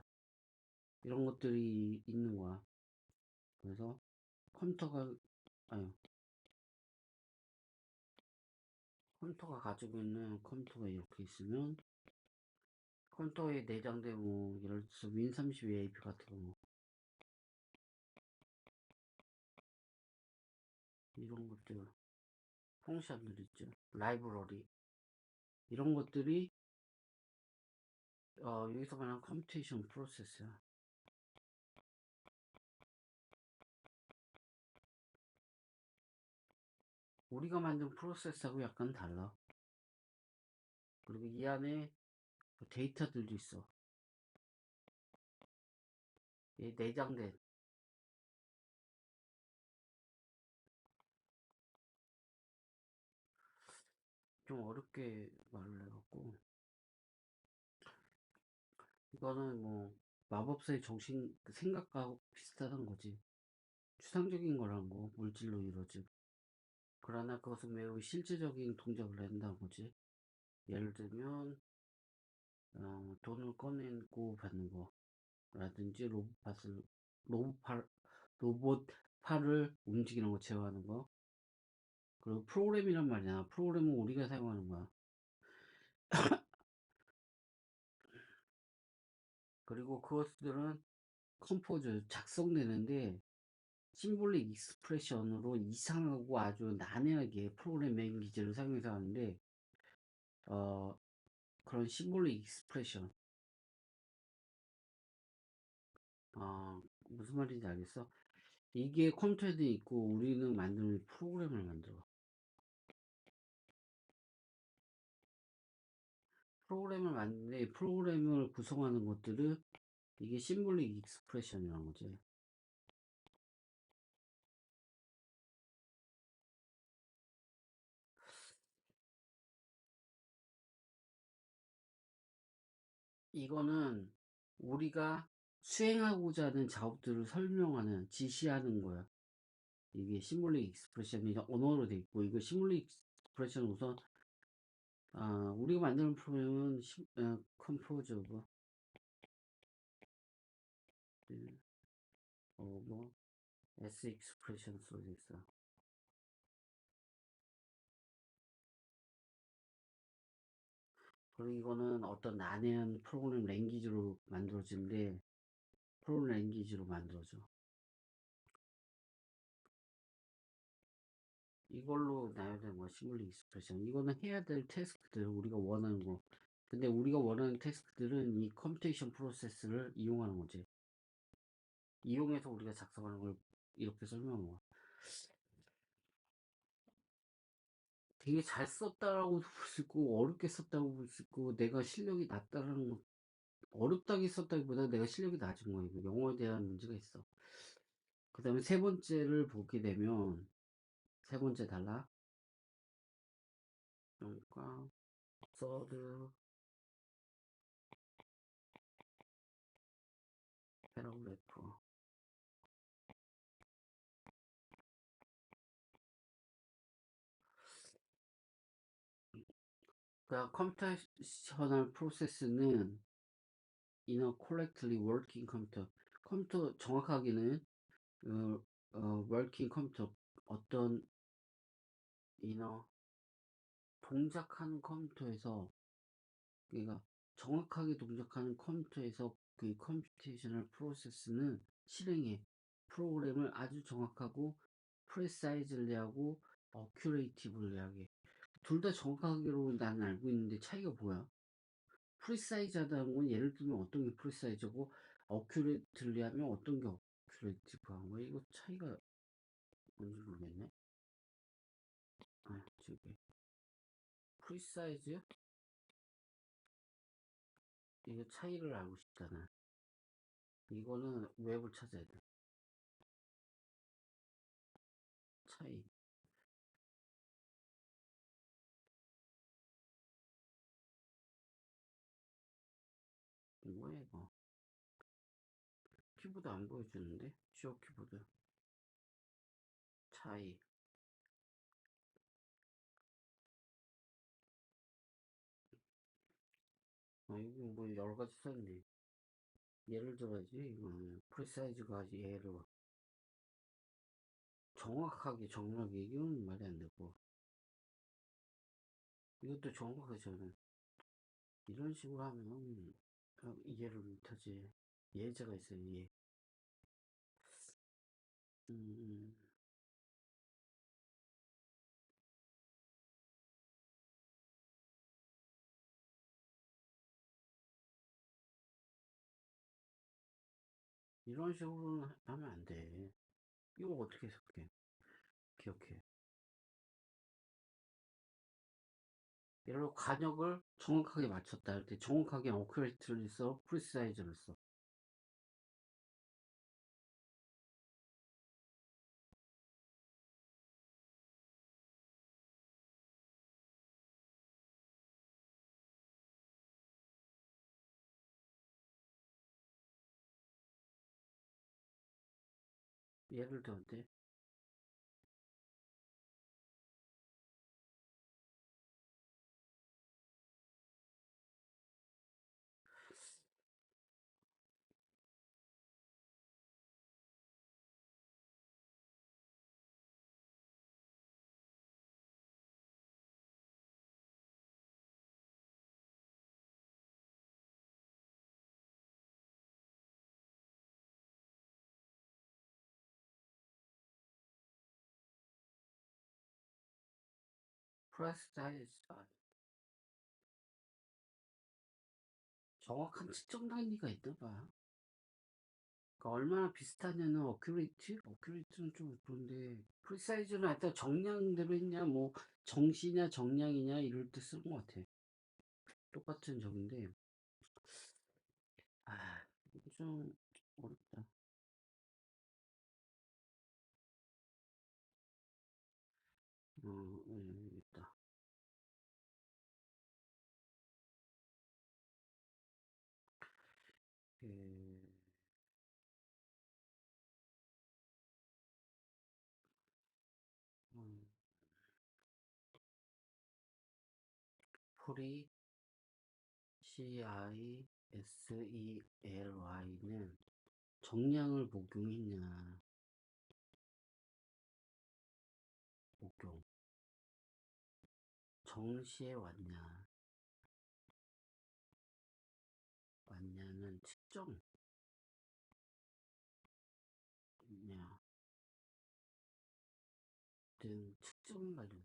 이런 것들이 있는 거야. 그래서 컴퓨터가 아니 컴퓨터가 가지고 있는 컴퓨터가 이렇게 있으면 컴퓨터에 내장된 뭐 예를 들어서 윈32 AP 같은 거 이런 것들 펑션들 있죠. 라이브러리 이런 것들이 여기서 말하는 컴퓨테이션 프로세스야. 우리가 만든 프로세스하고 약간 달라. 그리고 이 안에 데이터들도 있어. 내장된 좀 어렵게 말을 해갖고 이거는 뭐 마법사의 정신 그 생각과 비슷하단 거지. 추상적인 거란 거 물질로 이루어진. 그러나 그것은 매우 실제적인 동작을 한다는 거지. 예를 들면 돈을 꺼내고 받는 거라든지 로봇 팔 로봇 팔을 움직이는 거 제어하는 거. 그리고 프로그램이란 말이야. 프로그램은 우리가 사용하는 거야. 그리고 그것들은 컴포즈 작성되는데 심볼릭 익스프레션으로 이상하고 아주 난해하게 프로그래밍 기제를 사용해서 하는데 어, 그런 심볼릭 익스프레션 무슨 말인지 알겠어? 이게 컴퓨터에도 있고 우리는 만드는 프로그램을 만들어. 프로그램을 만드는데 프로그램을 구성하는 것들을 이게 심볼릭 익스프레션이라는 거지. 이거는 우리가 수행하고자 하는 작업들을 설명하는, 지시하는 거야. 이게 시뮬레이션 익스프레션이 언어로 돼 있고, 이거 시뮬레이션 익스프레션 우선, 우리가 만드는 프로그램은 컴포즈 오브 S 익스프레션 써 있어. 그리고 이거는 어떤 난해한 프로그램 랭귀지로 만들어진데, 프로그램 랭귀지로 만들어져. 이걸로 나야 되는 거야, 시뮬레이션 익스프레션. 이거는 해야 될 태스크들, 우리가 원하는 거. 근데 우리가 원하는 태스크들은 이 컴퓨테이션 프로세스를 이용하는 거지. 이용해서 우리가 작성하는 걸 이렇게 설명한 거야. 되게 잘 썼다라고 볼 수 있고, 어렵게 썼다고 볼 수 있고, 내가 실력이 낮다라는 거, 어렵다고 썼다기보다 내가 실력이 낮은 거야. 이거 영어에 대한 문제가 있어. 그 다음에 세 번째를 보게 되면, 세 번째 달라. 그러니까, 서드, 패러그래프. 그러니까 컴퓨테이셔널 프로세스는 in a correctly working 컴퓨터 정확하게는 working 컴퓨터 어떤 in a 동작하는 컴퓨터에서, 그러니까 정확하게 동작하는 컴퓨터에서 그 컴퓨테이셔널 프로세스는 실행해 프로그램을 아주 정확하고 프레사이즐리하고 어큐레이티블리하게, 둘 다 정확하게로 나는 알고 있는데 차이가 뭐야? 프리사이즈하다는 건 예를 들면 어떤 게 프리사이즈고 어큐레이트리 하면 어떤 게 어큐레이티브한 거야? 이거 차이가 뭔지 모르겠네. 저기 프리사이즈, 이거 차이를 알고 싶잖아. 이거는 웹을 찾아야 돼. 차이 뭐야 이거? 키보드 안 보여주는데? 쇼 키보드 차이. 이거 뭐 여러 가지 썼네. 예를 들어야지. 이거는 프리사이즈가 예로 정확하게 정확하게 이건 말이 안 되고, 이것도 정확하게 저는 이런 식으로 하면 이해를 못하지. 예제가 있어요. 예. 음, 음. 이런 식으로 하면 안 돼. 이거 어떻게 해석해? 기억해. 예를 들어 간역을 정확하게 맞췄다 할 때 정확하게 어큐레이트를 써, 프리사이즈를 써. 예를 들었는데 프리사이즈, 정확한 측정 단위가 있나 봐. 그러니까 얼마나 비슷하냐는 어큐레이트? 어큐레이트는 좀 그런데 프리사이즈는 하여튼 정량대로 했냐 뭐 정시냐 정량이냐 이럴 때 쓰는 것 같아. 똑같은 적인데 이거 좀 어렵다. 있다. 프리 CISELY는 정량을 복용했냐, 복용, 정시에 왔냐는 측정이냐, 등 측정 관련,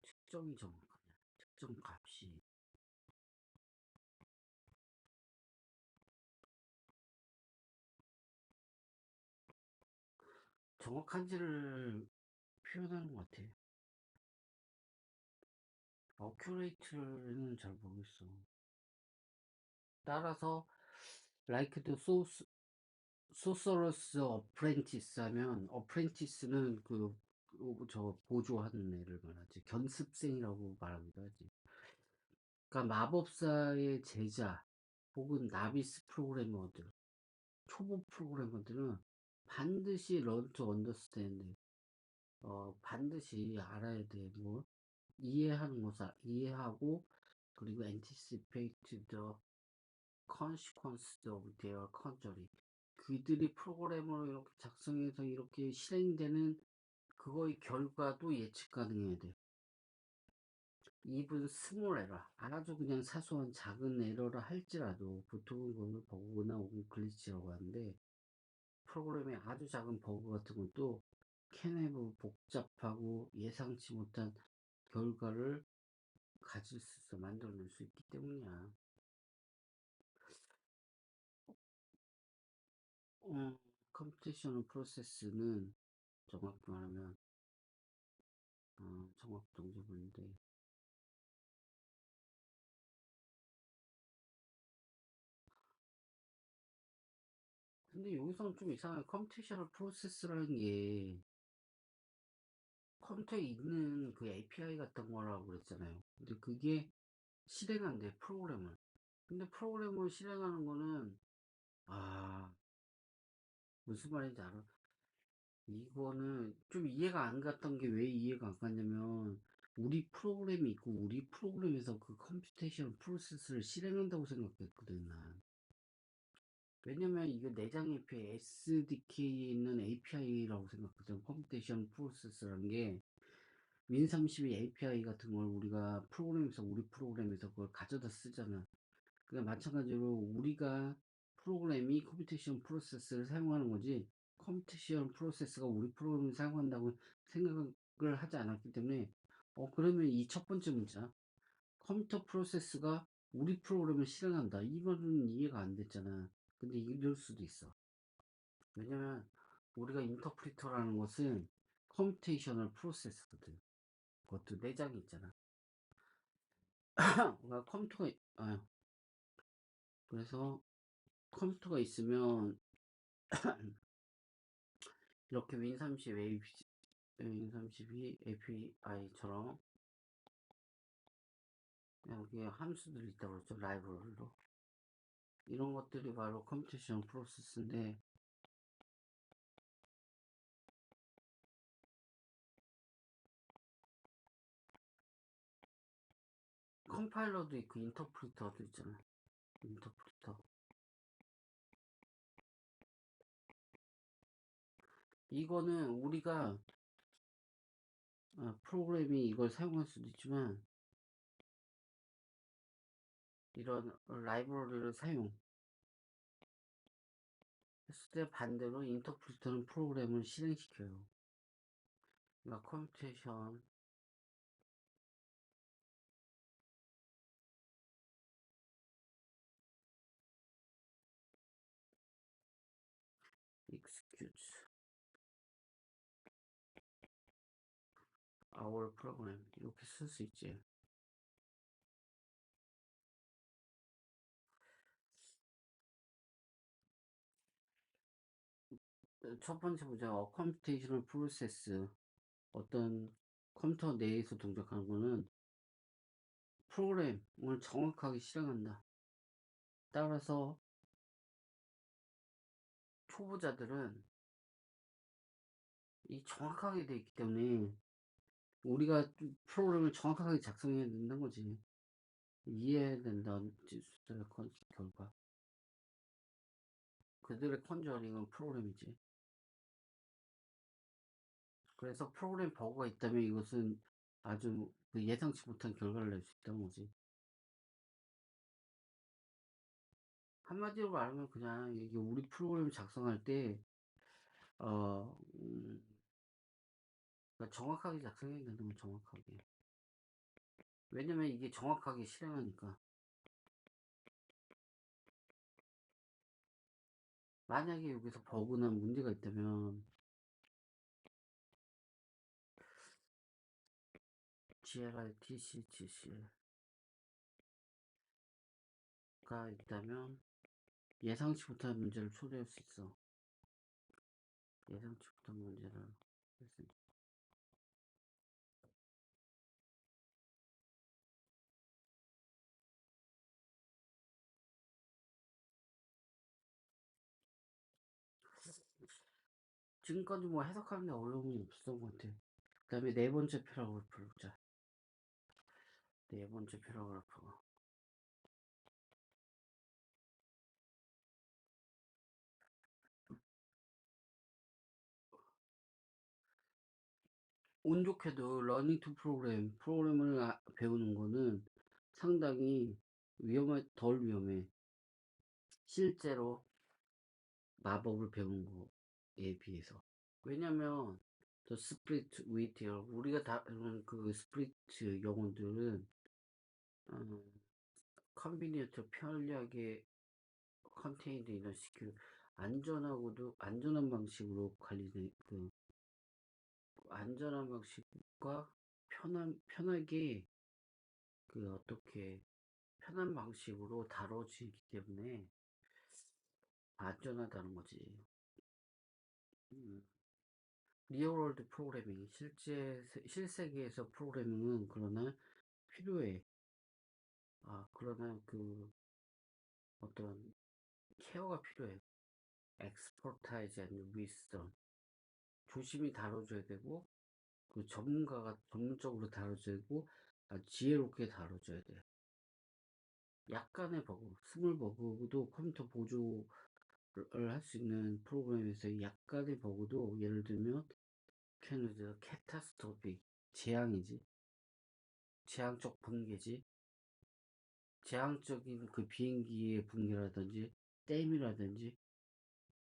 측정이 정확하냐, 측정 값이 정확한지를 표현하는 것 같아. 어큐레이트는 잘 모르겠어. 따라서 like the sorcerer's apprentice 하면 apprentice는 저 보조하는 애를 말하지. 견습생이라고 말하기도 하지. 그러니까 마법사의 제자 혹은 나비스 프로그래머들, 초보 프로그래머들은 반드시 learn to understand, 반드시 알아야 돼. 뭐 이해하는 것을 이해하고, 그리고 anticipate the consequences of their conjuring. 그들이 프로그래머로 이렇게 작성해서 이렇게 실행되는 그거의 결과도 예측 가능해야 돼. even small error, 아주 그냥 사소한 작은 에러를 할지라도 보통은 그걸 버그나 혹은 글리치라고 하는데, 프로그램의 아주 작은 버그 같은 것도 can have 복잡하고 예상치 못한 결과를 가질 수 있어, 만들어낼 수 있기 때문이야. 컴퓨테이셔널 프로세스는 정확히 말하면 정확 동작인데, 근데 여기서는 좀 이상해. 컴퓨테이셔널 프로세스라는 게 컴퓨터에 있는 그 API 같은 거라고 그랬잖아요. 근데 그게 실행한대, 프로그램을. 근데 프로그램을 실행하는 거는, 아, 무슨 말인지 알아? 이거는 좀 이해가 안 갔던 게, 왜 이해가 안 갔냐면, 우리 프로그램이 있고 우리 프로그램에서 그 컴퓨테이션 프로세스를 실행한다고 생각했거든, 난. 왜냐면 이거 내장 API, SDK에 있는 API라고 생각하거든. 컴퓨테이션 프로세스라는 게 윈32 API 같은 걸 우리가 우리 프로그램에서 그걸 가져다 쓰잖아. 그러니까 마찬가지로 우리가 프로그램이 컴퓨테이션 프로세스를 사용하는 거지, 컴퓨테이션 프로세스가 우리 프로그램을 사용한다고 생각을 하지 않았기 때문에, 그러면 이 첫 번째 문자, 컴퓨터 프로세스가 우리 프로그램을 실행한다, 이거는 이해가 안 됐잖아. 근데 이럴 수도 있어. 왜냐면 우리가 인터프리터라는 것은 컴퓨테이셔널 프로세스거든. 그것도 내장이 있잖아. 그러니까 그래서 컴퓨터가 있으면 이렇게 윈32 API처럼 여기에 함수들이 있다고 그랬죠. 라이브러리로. 이런 것들이 바로 컴퓨테이션 프로세스인데, 컴파일러도 있고 인터프리터도 있잖아. 인터프리터. 이거는 우리가 프로그램이 이걸 사용할 수도 있지만, 이런 라이브러리를 사용했을 때 반대로 인터프리터는 프로그램을 실행시켜요. 그러니까 컴퓨테이션 executes our program, 이렇게 쓸 수 있지. 첫 번째 보자. 컴퓨테이셔널 프로세스. 어떤 컴퓨터 내에서 동작하는 거는 프로그램을 정확하게 실행한다. 따라서 초보자들은 이 정확하게 돼 있기 때문에 우리가 프로그램을 정확하게 작성해야 된다는 거지. 이해해야 된다는 수준의 결과. 그들의 컨저링은 프로그램이지. 그래서 프로그램 버그가 있다면 이것은 아주 그 예상치 못한 결과를 낼 수 있다는 거지. 한마디로 말하면 그냥 이게 우리 프로그램 작성할 때, 어, 그러니까 정확하게 작성해야 된다면 정확하게. 왜냐면 이게 정확하게 실행하니까. 만약에 여기서 버그나 문제가 있다면, GRITCGC가 있다면, 예상치 못한 문제를 초래할 수 있어. 예상치 못한 문제를 할 수 있어. 지금까지 뭐 해석하는 데 어려움이 없었던 것 같아. 그 다음에 네 번째 패러그래프를 보자. 네 번째 패러그래프. 운 좋게도 러닝 투 프로그램을 배우는 거는 상당히 덜 위험해. 실제로 마법을 배우는 거에 비해서. 왜냐면 더 스프리트 위티어 우리가 다루는 그 스프리트 영혼들은 컨비니언트 편리하게 컨테이드 이런 시큐 안전한 방식으로 관리된 그 안전한 방식과 편하게 그 어떻게 편한 방식으로 다뤄지기 때문에 안전하다는 거지. 리얼월드 프로그래밍 실세계에서 프로그래밍은 그러나 필요해. 그러나 그 어떤 케어가 필요해. 엑스퍼타이즈 앤 위스덤 조심히 다뤄줘야 되고 그 전문가가 전문적으로 다뤄줘야 되고 지혜롭게 다뤄줘야 돼. 약간의 버그, 스몰 버그도 컴퓨터 보조를 할 수 있는 프로그램에서 약간의 버그도 예를 들면 캐타스트로픽 재앙이지. 재앙적 붕괴지. 재앙적인 그 비행기의 붕괴라든지 댐이라든지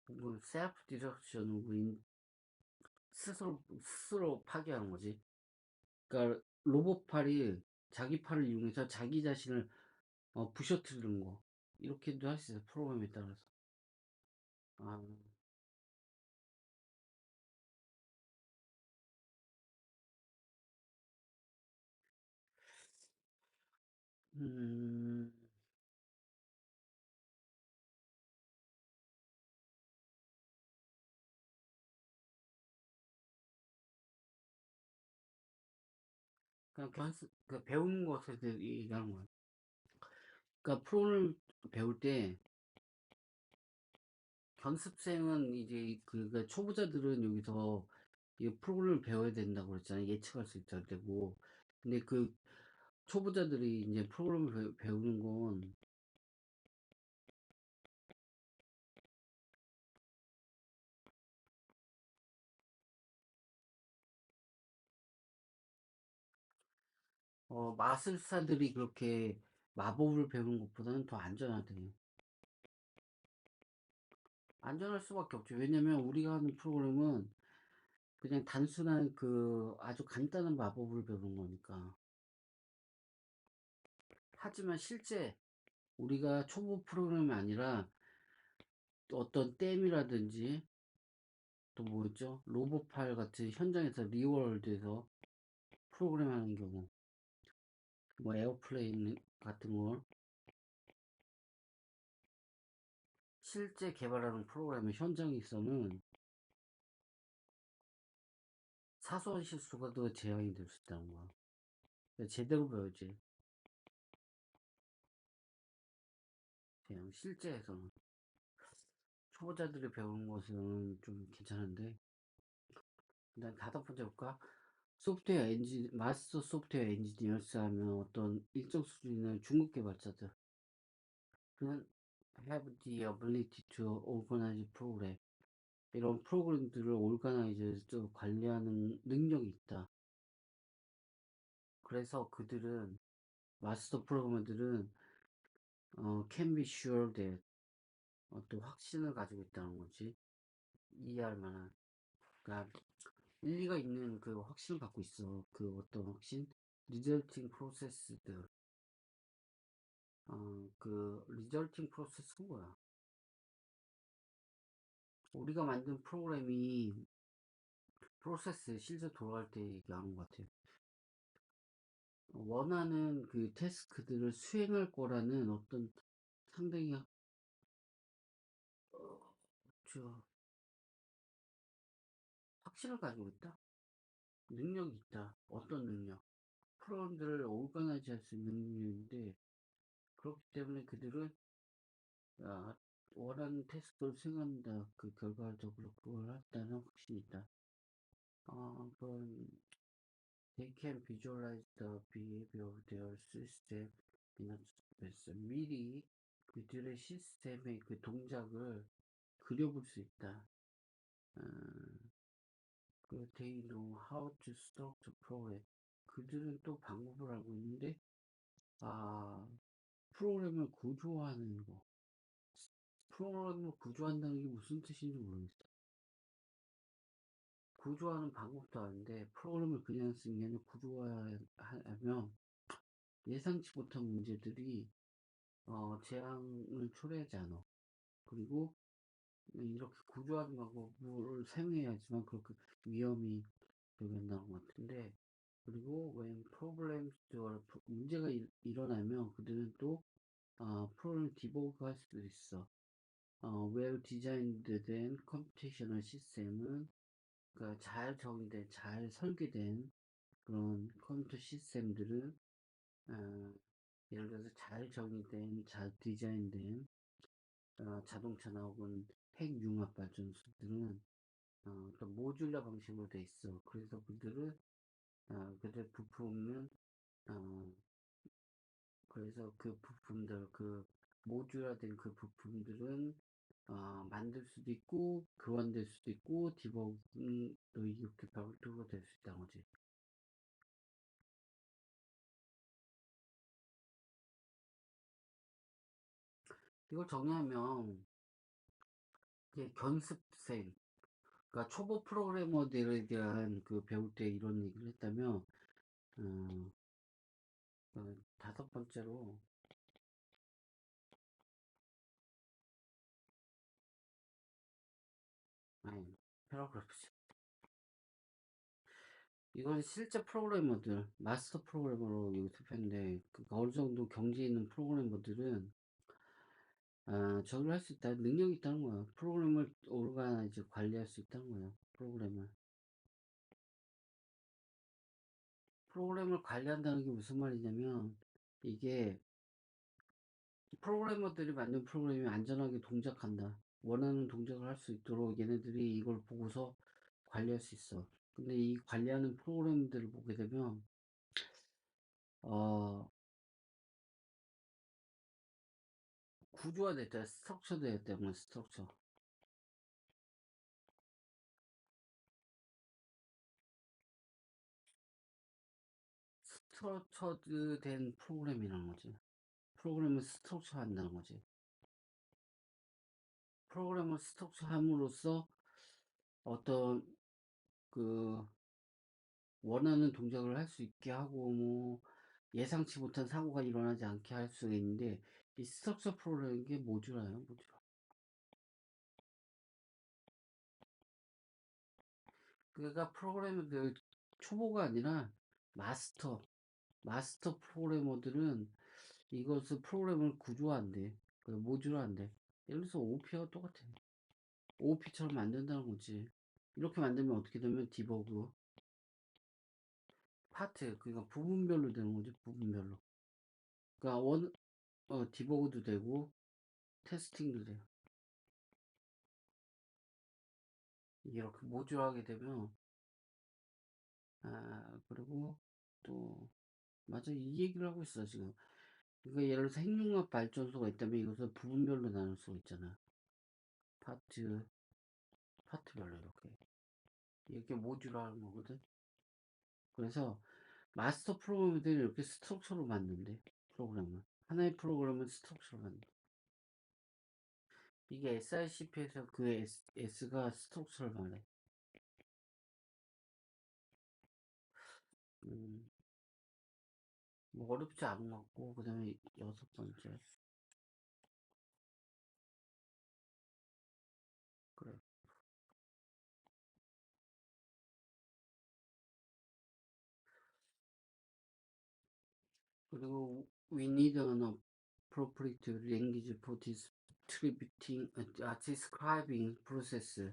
혹은 셀프 디럭션으로 스스로 파괴하는 거지. 그러니까 로봇팔이 자기 팔을 이용해서 자기 자신을 부셔뜨리는 거 이렇게도 할 수 있어요. 프로그램에 따라서. 아, 음, 그냥 배우는 것에 대해 얘기하는 거야. 그러니까 프로그램 배울 때 견습생은 이제 그 초보자들은 여기서 이 프로그램을 배워야 된다고 그랬잖아요. 예측할 수 있어야 되고. 근데 그 초보자들이 이제 프로그램을 배우는 건 마술사들이 그렇게 마법을 배우는 것보다는 더 안전하대. 안전할 수밖에 없죠. 왜냐면 우리가 하는 프로그램은 그냥 단순한 그 아주 간단한 마법을 배우는 거니까. 하지만 실제 우리가 초보 프로그램이 아니라 또 어떤 댐이라든지 또 뭐였죠? 로봇팔 같은 현장에서 리월드에서 프로그램 하는 경우 뭐 에어플레인 같은 걸 실제 개발하는 프로그램의 현장에서는 사소한 실수가 더 재앙이 될 수 있다는 거야. 그러니까 제대로 배워야지. 그냥 실제에서는 초보자들이 배우는 것은 좀 괜찮은데 일단 다섯 번째 볼까? 마스터 소프트웨어 엔지니어스 하면 어떤 일정 수준의 중급 개발자들, 그냥 have the ability to organize program. 이런 프로그램들을 올가나이즈 관리하는 능력이 있다. 그래서 그들은, 마스터 프로그래머들은, can be sure that, 어떤 확신을 가지고 있다는 거지. 이해할 만한. 그러니까 일리가 있는 그 확신을 갖고 있어. 그 어떤 확신? 리저팅 프로세스들. 그 리저팅 프로세스는 뭐야? 우리가 만든 프로그램이 프로세스 실제 돌아갈 때 얘기하는 것 같아요. 원하는 그 태스크들을 수행할 거라는 어떤 상당히 저 확신을 가지고 있다. 능력이 있다. 어떤 능력? 프로그램들을 오가나이즈 할 수 있는 능력인데, 그렇기 때문에 그들은 아, 원하는 태스크를 수행한다. 그 결과적으로 그걸 한다는 확신이 있다. 그건 they can visualize the behavior of their system in advance. 미리 그들의 시스템의 그 동작을 그려볼 수 있다. 어, 그 they know how to structure program. 그들은 또 방법을 알고 있는데, 프로그램을 구조화하는 거. 프로그램을 구조한다는 게 무슨 뜻인지 모르겠어. 구조하는 방법도 아는데, 프로그램을 그냥 쓰는 게 아니라 구조화하면 예상치 못한 문제들이 재앙을 초래하지 않아. 그리고 이렇게 구조하는 방법을 사용해야지만 그렇게 위험이 적용된다는 것 같은데, 그리고 when problems develop, 문제가 일어나면 그들은 또 프로그램 디버그 할 수도 있어. well designed 된 컴퓨테이셔널 시스템은, 그러니까 잘 정의된, 잘 설계된 그런 컴퓨터 시스템들은, 어, 예를 들어서 잘 정의된, 잘 디자인된 자동차나 혹은 핵융합 발전소들은 어떤 모듈러 방식으로 돼 있어. 그래서 그들은 그들 부품은 어, 그래서 그 부품들, 그 모듈화된 그 부품들은 만들 수도 있고 교환될 수도 있고 디버깅도 이렇게 발표가 될 수 있다는 거지. 이걸 정리하면 이게 견습생, 그러니까 초보 프로그래머들에 대한 그 배울 때 이런 얘기를 했다면, 어, 다섯 번째로, 아니, 패러그래프지. 이건 실제 프로그래머들, 마스터 프로그래머로 연습했는데, 그 어느 정도 경지 있는 프로그래머들은, 저걸 할 수 있다, 능력이 있다는 거야. 프로그램을 오르가나이즈 관리할 수 있다는 거야. 프로그램을 관리한다는 게 무슨 말이냐면, 이게 프로그래머들이 만든 프로그램이 안전하게 동작한다. 원하는 동작을 할 수 있도록 얘네들이 이걸 보고서 관리할 수 있어. 근데 이 관리하는 프로그램들을 보게 되면, 어, 구조화됐다. 스트럭처 됐다. 뭐 스트럭처. 스트럭처드 된 프로그램이라는 거지. 프로그램을 스트럭처 한다는 거지. 프로그램을 스트럭처 함으로써 어떤 그 원하는 동작을 할 수 있게 하고, 뭐 예상치 못한 사고가 일어나지 않게 할 수 있는데, 이 스트럭처 프로그램인 게 모듈화예요, 모듈화. 그러니까 프로그래머들, 초보가 아니라 마스터 마스터 프로그래머들은 이것을 프로그램을 구조한대. 모듈화한대. 예를 들어서 OP와 똑같아. OP처럼 만든다는 거지. 이렇게 만들면 어떻게 되면 디버그 파트, 그러니까 부분별로 되는 거지. 부분별로. 그러니까 디버그도 되고 테스팅도 돼요. 이렇게 모듈화하게 되면 그리고 또, 맞아, 이 얘기를 하고 있어, 지금. 그러니까 예를 들어서 핵융합 발전소가 있다면 이것을 부분별로 나눌 수가 있잖아. 파트, 파트별로 이렇게 모듈화 하는 거거든. 그래서 마스터 프로그램들이 이렇게 스트럭처로 만든대, 프로그램을. 하나의 프로그램은 스트럭처로 만든. 이게 SICP에서 그 S가 스트럭처를 말해. 음, 뭐 어렵지 않은 것 같고, 그 다음에 6번째. 그래. 그리고 we need an appropriate language for describing process.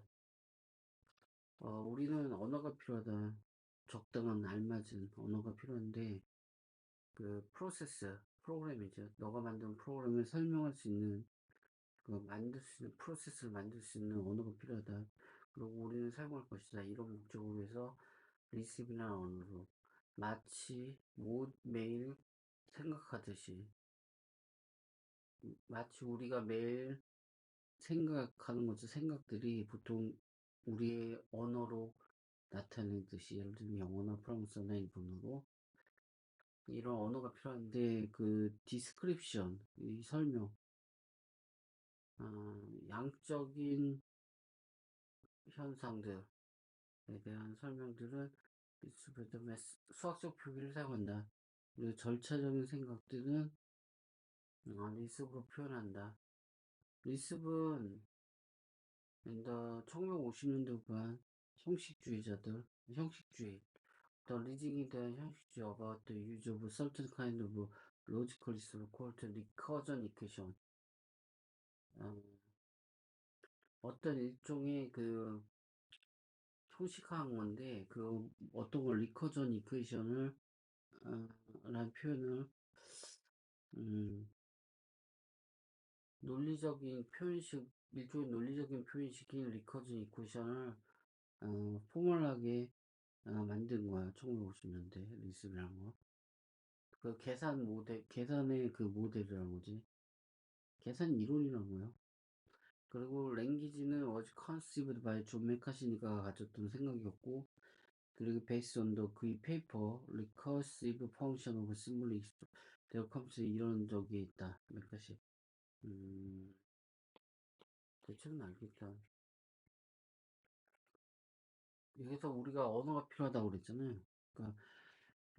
우리는 언어가 필요하다. 적당한 알맞은 언어가 필요한데 그 프로세스 프로그램이죠. 너가 만든 프로그램을 설명할 수 있는 그 만들 수 있는 프로세스를 만들 수 있는 언어가 필요하다. 그리고 우리는 사용할 것이다. 이런 목적을 위해서 리시브라는 언어로 마치 매일 생각하듯이 마치 우리가 매일 생각하는 것처럼 생각들이 보통 우리의 언어로 나타내듯이 예를 들면 영어나 프랑스어나 일본어로 이런 언어가 필요한데 그 디스크립션 이 설명 양적인 현상들에 대한 설명들은 수학적 표기를 사용한다. 그리고 절차적인 생각들은 리스브로 표현한다. 리스브는 1950년대간 형식주의자들 형식주의 The Reasoing에 대한 형식주의 about the use of certain kind of logical is called recursion equation. 어떤 일종의 그 형식화한 건데 그 어떤 걸 리커전 이퀘이션을 라는 표현을 음, 논리적인 표현식 일종의 논리적인 표현식인 리커전 이퀘이션을 포멀하게 만든 거야. 1950년대 리스라는 거. 그 계산 모델 계산의 그 모델이라는 거지. 계산 이론이라는 거예요. 그리고 랭귀지는 was conceived by 존 메카시니가 가졌던 생각이었고 그리고 based on the 그의 페이퍼 recursive function of simulation there comes 이런 적이 있다. 메카시. 음, 대체는 알겠다. 여기서 우리가 언어가 필요하다고 그랬잖아요. 그러니까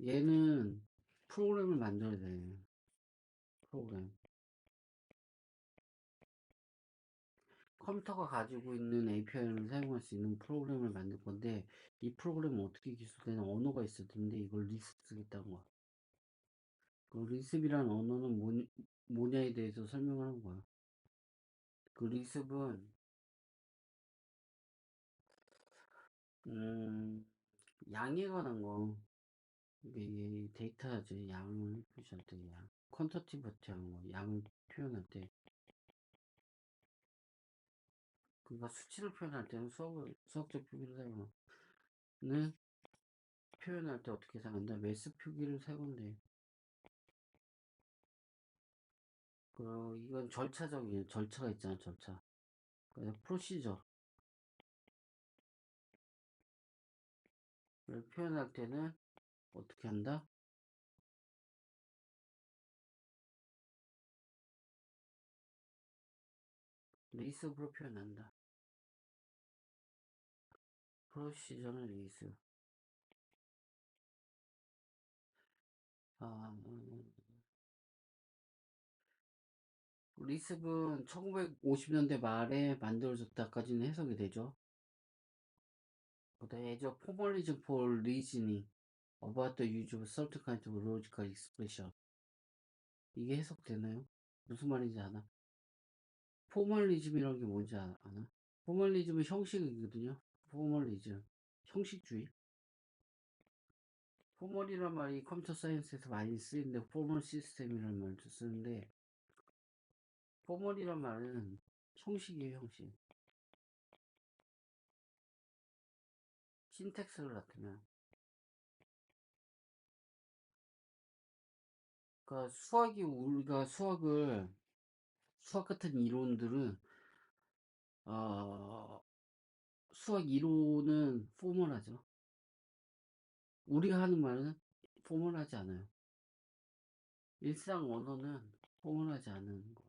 얘는 프로그램을 만들어야 돼. 프로그램. 컴퓨터가 가지고 있는 API를 사용할 수 있는 프로그램을 만들 건데 이 프로그램은 어떻게 기술되냐 언어가 있어야 되는데 이걸 리스크 쓰겠다는 거야. 그 리습이란 언어는 뭐냐에 대해서 설명하는 거야. 그 리습은 음, 양에 관한 거 이게 데이터지 양을 표시할 때 양, 퀀터티버티 하는 거 양을 표현할 때 그가 수치를 표현할 때는 수학적 표기를 사용하는 표현할 때 어떻게 사용한다? 매스 표기를 사용한대. 그 이건 절차적인 절차가 있잖아 절차. 그래서 프로시저를 표현할 때는 어떻게 한다? 리습으로 표현한다. 프로시저는 리습. 아, 리습은 1950년대 말에 만들어졌다까지는 해석이 되죠. 그다음에 as a formalism for reasoning about the use of certain kind of logical expression. 이게 해석되나요? 무슨 말인지 아나? 포멀리즘이라는 게 뭔지 아나? 포멀리즘은 형식이거든요. 포멀리즘. 형식주의. 포멀이란 말이 컴퓨터 사이언스에서 많이 쓰이는데 포멀 시스템이라는 말을 쓰는데 포멀이란 말은 형식이에요, 형식. 신텍스를 나타내면 그러니까 우리가 수학 같은 이론들은 어, 수학 이론은 포멀하죠. 우리가 하는 말은 포멀하지 않아요. 일상 언어는 포멀하지 않은 거.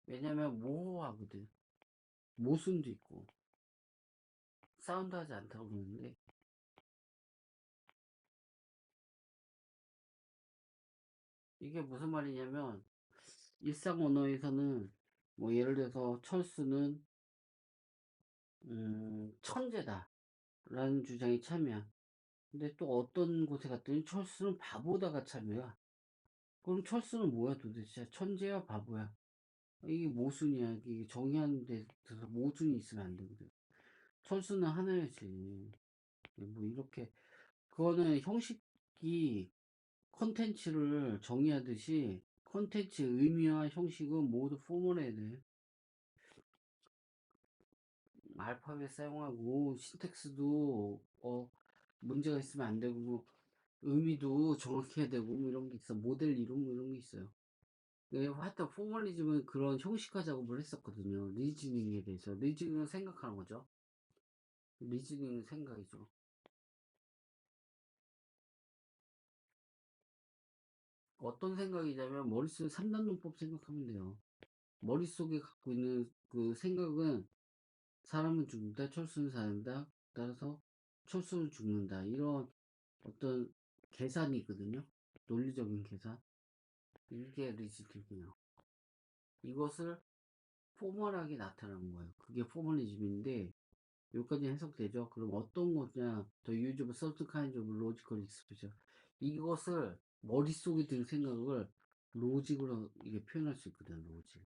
왜냐면 모호하거든. 모순도 있고 사운드하지 않다고 그러는데, 이게 무슨 말이냐면 일상 언어에서는 뭐 예를 들어서 철수는 천재다 라는 주장이 참이야. 근데 또 어떤 곳에 갔더니 철수는 바보다가 참이야. 그럼 철수는 뭐야 도대체? 천재야 바보야? 이게 모순이야. 이게 정의하는 데 있어서 모순이 있으면 안 되거든. 철수는 하나야지. 뭐 이렇게 그거는 형식이 컨텐츠를 정의하듯이 컨텐츠 의미와 형식은 모두 포멀해야 돼. 알파벳 사용하고 신텍스도 문제가 있으면 안 되고 의미도 정확해야 되고 뭐 이런 게 있어. 모델 이론 뭐 이런 게 있어요. 네, 하여튼 포멀리즘은 그런 형식화 작업을 했었거든요. 리즈닝에 대해서. 리즈닝은 생각하는 거죠. 리즈닝은 생각이죠. 어떤 생각이냐면 머릿속에 3단론법 생각하면 돼요. 머릿속에 갖고 있는 그 생각은 사람은 죽는다, 철수는 산다, 따라서 철수는 죽는다. 이런 어떤 계산이거든요. 논리적인 계산. 이게 리즈닝이에요. 이것을 포멀하게 나타나는 거예요. 그게 포멀리즘인데 여기까지 해석되죠? 그럼 어떤 거냐? The use of certain kinds of logical expression. 이것을 머릿속에 든 생각을 로직으로 이게 표현할 수 있거든. 로직.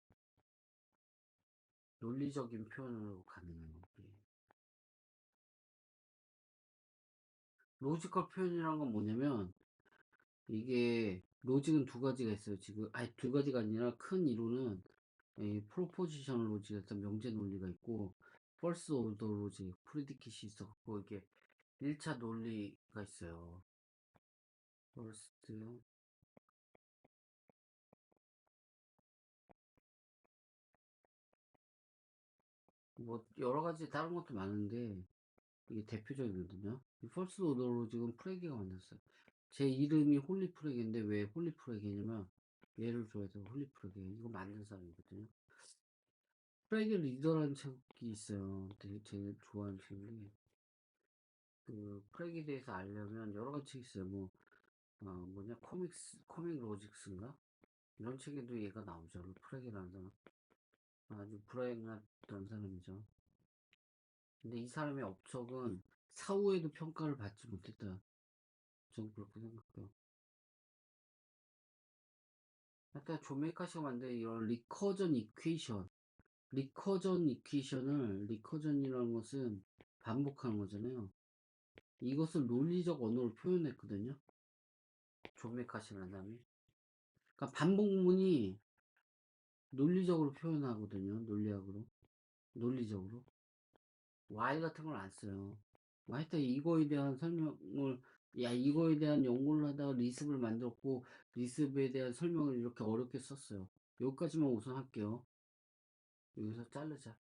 논리적인 표현으로 가능해요. 이게. 로지컬 표현이라는 건 뭐냐면 이게 로직은 두 가지가 있어요. 지금 아니 두 가지가 아니라 큰 이론은 프로포지션 로직에서 명제 논리가 있고 펄스 오더 로직, 프리디킷이 있었고 이게 1차 논리가 있어요. 퍼스트 뭐 여러 가지 다른 것도 많은데 이게 대표적이거든요. 이 펄스 오더 로직은 프레게가 만들었어요. 제 이름이 홀리 프레게인데 왜 홀리 프레게냐면 얘를 줘야 돼요. 홀리 프레게 이거 만든 사람이거든요. 프레게 리더라는 책이 있어요. 되게 제가 좋아하는 책인데 그 프레게에 대해서 알려면 여러 가지 책이 있어요. 뭐 뭐냐 코믹 로직스인가 이런 책에도 얘가 나오죠. 프레게라는 사람 아주 불행했던 사람이죠. 근데 이 사람의 업적은 사후에도 평가를 받지 못했다. 저는 그렇게 생각해요. 하여튼 존 메카시가 만든 이런 리커전 이퀘이션을 리커전이라는 것은 반복하는 거잖아요. 이것을 논리적 언어로 표현했거든요. 존 메카시라는 사람이. 그러니까 반복문이 논리적으로 표현하거든요. 논리적으로. Y 같은 걸 안 써요. 뭐 하여튼 이거에 대한 설명을, 이거에 대한 연구를 하다가 리습을 만들었고, 리습에 대한 설명을 이렇게 어렵게 썼어요. 여기까지만 우선 할게요. 여기서 자르자.